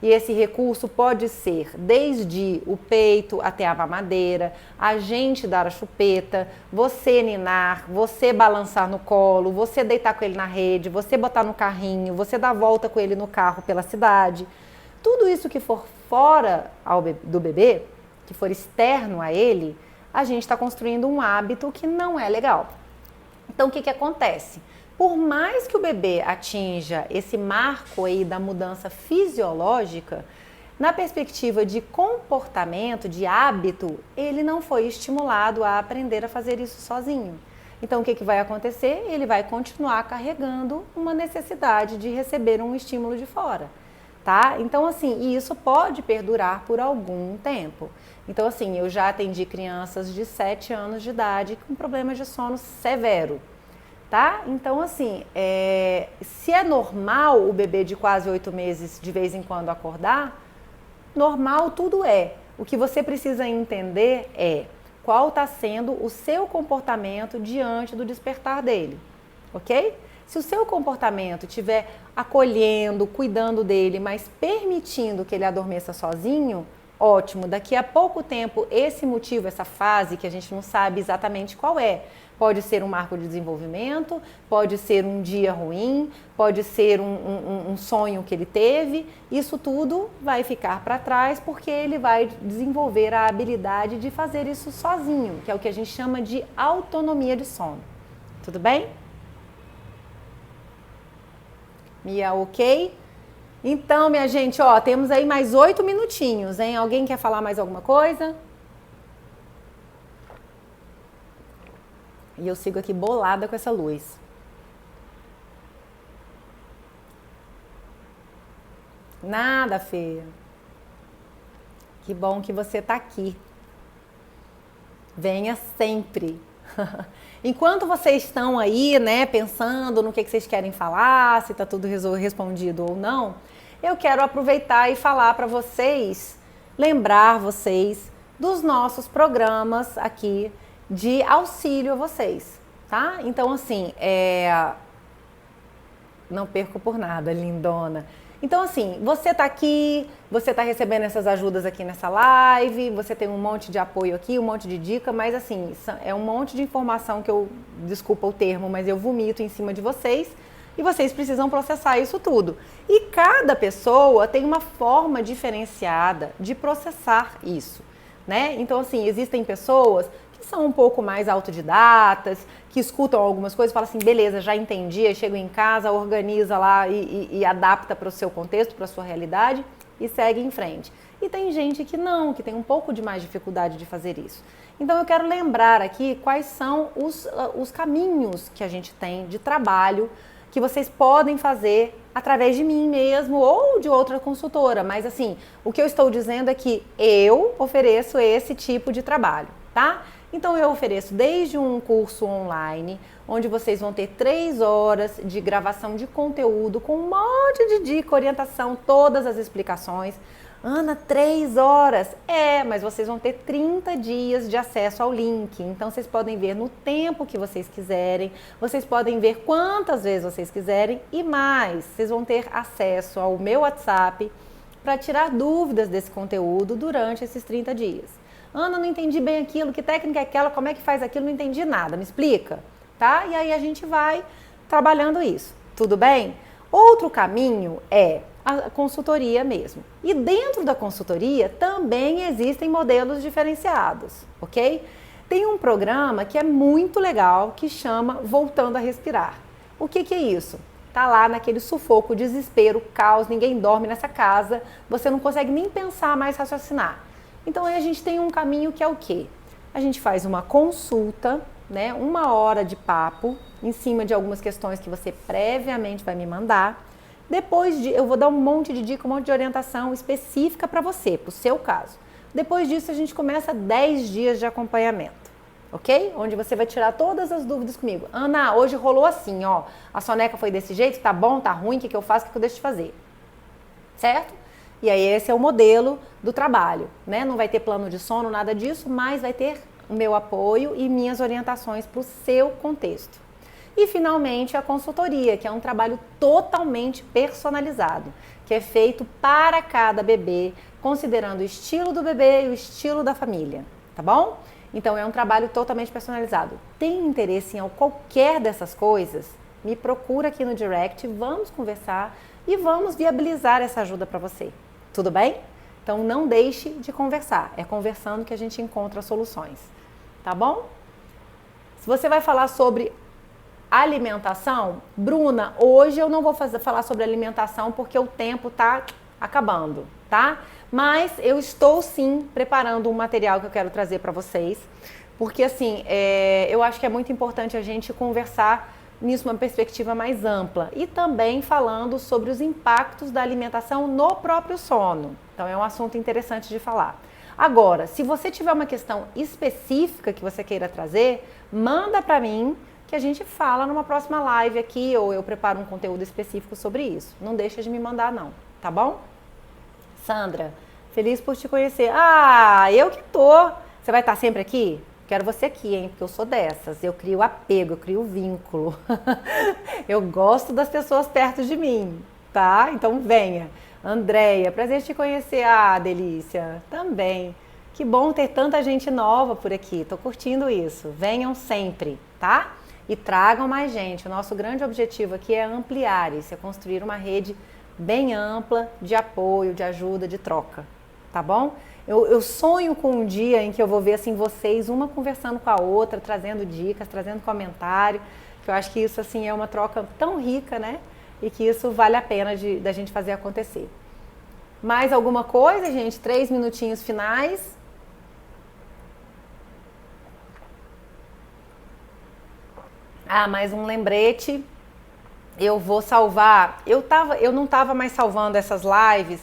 e esse recurso pode ser desde o peito até a mamadeira, a gente dar a chupeta, você ninar, você balançar no colo, você deitar com ele na rede, você botar no carrinho, você dar volta com ele no carro pela cidade. Tudo isso que for fora do bebê, que for externo a ele, a gente está construindo um hábito que não é legal. Então, o que acontece? Por mais que o bebê atinja esse marco aí da mudança fisiológica, na perspectiva de comportamento, de hábito, ele não foi estimulado a aprender a fazer isso sozinho. Então, o que vai acontecer? Ele vai continuar carregando uma necessidade de receber um estímulo de fora, tá? Então, assim, isso pode perdurar por algum tempo. Então, assim, eu já atendi crianças de 7 anos de idade com problemas de sono severo. Tá? Então, assim, se é normal o bebê de quase 8 meses de vez em quando acordar, normal tudo é. O que você precisa entender é qual está sendo o seu comportamento diante do despertar dele, ok? Se o seu comportamento estiver acolhendo, cuidando dele, mas permitindo que ele adormeça sozinho, ótimo. Daqui a pouco tempo, esse motivo, essa fase que a gente não sabe exatamente qual é, pode ser um marco de desenvolvimento, pode ser um dia ruim, pode ser um sonho que ele teve. Isso tudo vai ficar para trás porque ele vai desenvolver a habilidade de fazer isso sozinho, que é o que a gente chama de autonomia de sono. Tudo bem? Mia, ok? Então, minha gente, ó, temos aí mais 8 minutinhos, hein? Alguém quer falar mais alguma coisa? E eu sigo aqui bolada com essa luz. Nada, Fê. Que bom que você tá aqui. Venha sempre. Enquanto vocês estão aí, né, pensando no que vocês querem falar, se tá tudo respondido ou não, eu quero aproveitar e falar para vocês, lembrar vocês dos nossos programas aqui de auxílio a vocês, tá? Então, assim, não perco por nada, lindona. Então, assim, você tá aqui, você tá recebendo essas ajudas aqui nessa live, você tem um monte de apoio aqui, um monte de dica, mas assim, é um monte de informação que eu, desculpa o termo, mas eu vomito em cima de vocês e vocês precisam processar isso tudo. E cada pessoa tem uma forma diferenciada de processar isso, né? Então, assim, existem pessoas que são um pouco mais autodidatas, que escutam algumas coisas e falam assim, beleza, já entendi, aí chego em casa, organiza lá e adapta para o seu contexto, para a sua realidade e segue em frente. E tem gente que não, que tem um pouco de mais dificuldade de fazer isso. Então eu quero lembrar aqui quais são os caminhos que a gente tem de trabalho que vocês podem fazer através de mim mesmo ou de outra consultora. Mas assim, o que eu estou dizendo é que eu ofereço esse tipo de trabalho, tá? Então eu ofereço desde um curso online, onde vocês vão ter 3 horas de gravação de conteúdo com um monte de dica, orientação, todas as explicações. Ana, 3 horas? Mas vocês vão ter 30 dias de acesso ao link. Então vocês podem ver no tempo que vocês quiserem, vocês podem ver quantas vezes vocês quiserem e mais. Vocês vão ter acesso ao meu WhatsApp para tirar dúvidas desse conteúdo durante esses 30 dias. Ana, não entendi bem aquilo, que técnica é aquela, como é que faz aquilo, não entendi nada, me explica, tá? E aí a gente vai trabalhando isso, tudo bem? Outro caminho é a consultoria mesmo. E dentro da consultoria também existem modelos diferenciados, ok? Tem um programa que é muito legal que chama Voltando a Respirar. O que é isso? Tá lá naquele sufoco, desespero, caos, ninguém dorme nessa casa, você não consegue nem pensar mais, raciocinar. Então aí a gente tem um caminho que é o quê? A gente faz uma consulta, né, 1 hora de papo, em cima de algumas questões que você previamente vai me mandar. Depois eu vou dar um monte de dica, um monte de orientação específica para você, para o seu caso. Depois disso a gente começa 10 dias de acompanhamento, ok? Onde você vai tirar todas as dúvidas comigo. Ana, hoje rolou assim, ó, a soneca foi desse jeito, tá bom, tá ruim, o que eu faço, o que eu deixo de fazer? Certo? E aí esse é o modelo do trabalho, né? Não vai ter plano de sono, nada disso, mas vai ter o meu apoio e minhas orientações para o seu contexto. E finalmente a consultoria, que é um trabalho totalmente personalizado, que é feito para cada bebê, considerando o estilo do bebê e o estilo da família, tá bom? Então é um trabalho totalmente personalizado. Tem interesse em qualquer dessas coisas? Me procura aqui no direct, vamos conversar e vamos viabilizar essa ajuda para você. Tudo bem? Então não deixe de conversar. É conversando que a gente encontra soluções. Tá bom? Se você vai falar sobre alimentação, Bruna, hoje eu não vou falar sobre alimentação porque o tempo tá acabando, tá? Mas eu estou sim preparando um material que eu quero trazer para vocês, porque assim, eu acho que é muito importante a gente conversar nisso uma perspectiva mais ampla e também falando sobre os impactos da alimentação no próprio sono. Então é um assunto interessante de falar. Agora, se você tiver uma questão específica que você queira trazer, manda para mim que a gente fala numa próxima live aqui ou eu preparo um conteúdo específico sobre isso. Não deixa de me mandar não, tá bom? Sandra, feliz por te conhecer. Ah, eu que tô. Você vai estar sempre aqui? Quero você aqui, hein? Porque eu sou dessas. Eu crio apego, eu crio vínculo. Eu gosto das pessoas perto de mim, tá? Então venha. Andréia, prazer te conhecer. Ah, delícia. Também. Que bom ter tanta gente nova por aqui. Tô curtindo isso. Venham sempre, tá? E tragam mais gente. O nosso grande objetivo aqui é ampliar isso, é construir uma rede bem ampla de apoio, de ajuda, de troca. Tá bom? Eu sonho com um dia em que eu vou ver assim vocês, uma conversando com a outra, trazendo dicas, trazendo comentário, que eu acho que isso assim é uma troca tão rica, né? e que isso vale a pena da gente fazer acontecer. Mais alguma coisa, gente? 3 minutinhos finais. Ah, mais um lembrete. Eu vou salvar. Eu não estava mais salvando essas lives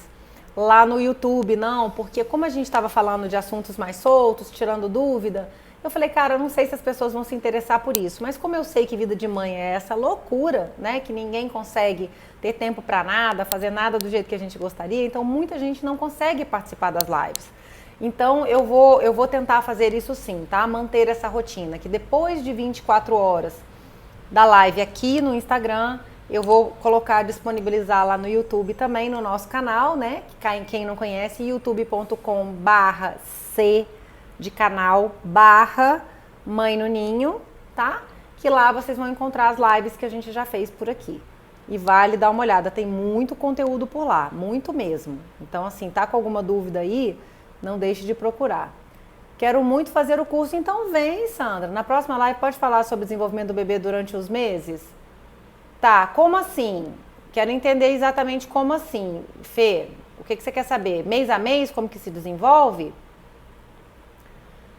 lá no YouTube, não, porque como a gente estava falando de assuntos mais soltos, tirando dúvida, eu falei, cara, eu não sei se as pessoas vão se interessar por isso, mas como eu sei que vida de mãe é essa loucura, né, que ninguém consegue ter tempo para nada, fazer nada do jeito que a gente gostaria, então muita gente não consegue participar das lives. Então eu vou tentar fazer isso sim, tá? Manter essa rotina, que depois de 24 horas da live aqui no Instagram, eu vou colocar, disponibilizar lá no YouTube também, no nosso canal, né? Quem não conhece, youtube.com/c de canal /Mãe no Ninho, tá? Que lá vocês vão encontrar as lives que a gente já fez por aqui. E vale dar uma olhada, tem muito conteúdo por lá, muito mesmo. Então, assim, tá com alguma dúvida aí, não deixe de procurar. Quero muito fazer o curso, então vem, Sandra. Na próxima live pode falar sobre o desenvolvimento do bebê durante os meses? Tá, como assim? Quero entender exatamente como assim. Fê, o que você quer saber? Mês a mês, como que se desenvolve?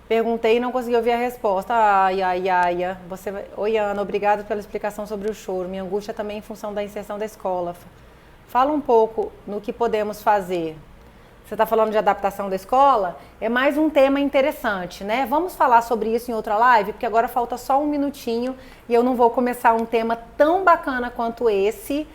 Perguntei e não consegui ouvir a resposta. Ai. Oi, Ana, obrigada pela explicação sobre o choro. Minha angústia também em função da inserção da escola. Fala um pouco no que podemos fazer. Você está falando de adaptação da escola? É mais um tema interessante, né? Vamos falar sobre isso em outra live, porque agora falta só um minutinho e eu não vou começar um tema tão bacana quanto esse,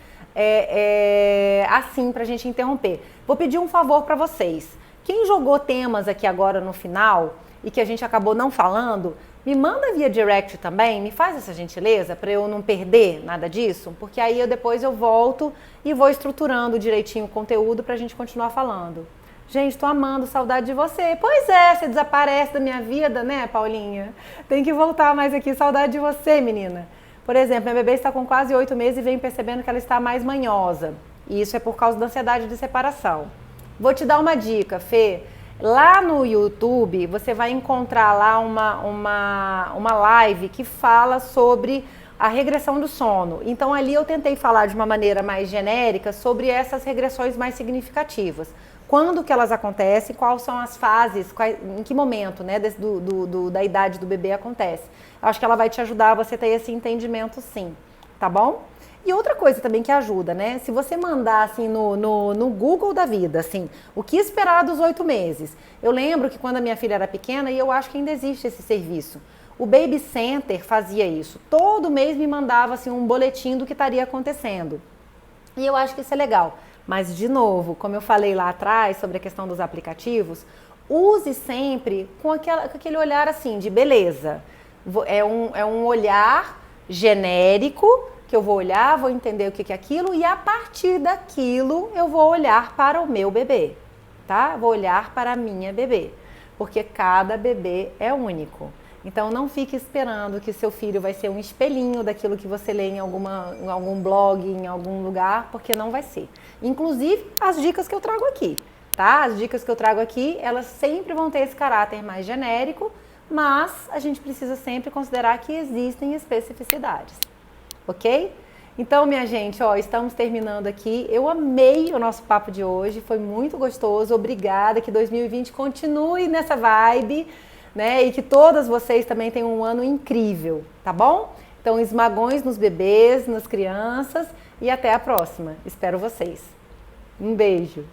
assim, para a gente interromper. Vou pedir um favor para vocês. Quem jogou temas aqui agora no final e que a gente acabou não falando, me manda via direct também, me faz essa gentileza para eu não perder nada disso, porque aí depois eu volto e vou estruturando direitinho o conteúdo para a gente continuar falando. Gente, tô amando, saudade de você. Pois é, você desaparece da minha vida, né, Paulinha? Tem que voltar mais aqui, saudade de você, menina. Por exemplo, minha bebê está com quase 8 meses e vem percebendo que ela está mais manhosa. E isso é por causa da ansiedade de separação. Vou te dar uma dica, Fê. Lá no YouTube, você vai encontrar lá uma live que fala sobre a regressão do sono. Então, ali eu tentei falar de uma maneira mais genérica sobre essas regressões mais significativas. Quando que elas acontecem, quais são as fases, em que momento, né, da idade do bebê acontece. Eu acho que ela vai te ajudar a você ter esse entendimento sim, tá bom? E outra coisa também que ajuda, né, se você mandar assim no Google da vida, assim, o que esperar dos 8 meses. Eu lembro que quando a minha filha era pequena, e eu acho que ainda existe esse serviço, o Baby Center fazia isso. Todo mês me mandava assim, um boletim do que estaria acontecendo. E eu acho que isso é legal. Mas, de novo, como eu falei lá atrás sobre a questão dos aplicativos, use sempre com aquele olhar assim de beleza. É um olhar genérico que eu vou olhar, vou entender o que é aquilo e a partir daquilo eu vou olhar para o meu bebê, tá? Vou olhar para a minha bebê, porque cada bebê é único. Então não fique esperando que seu filho vai ser um espelhinho daquilo que você lê em algum blog, em algum lugar, porque não vai ser. Inclusive as dicas que eu trago aqui, tá? As dicas que eu trago aqui, elas sempre vão ter esse caráter mais genérico, mas a gente precisa sempre considerar que existem especificidades, ok? Então, minha gente, ó, estamos terminando aqui. Eu amei o nosso papo de hoje, foi muito gostoso. Obrigada, que 2020 continue nessa vibe, né? E que todas vocês também tenham um ano incrível, tá bom? Então, esmagões nos bebês, nas crianças e até a próxima. Espero vocês. Um beijo.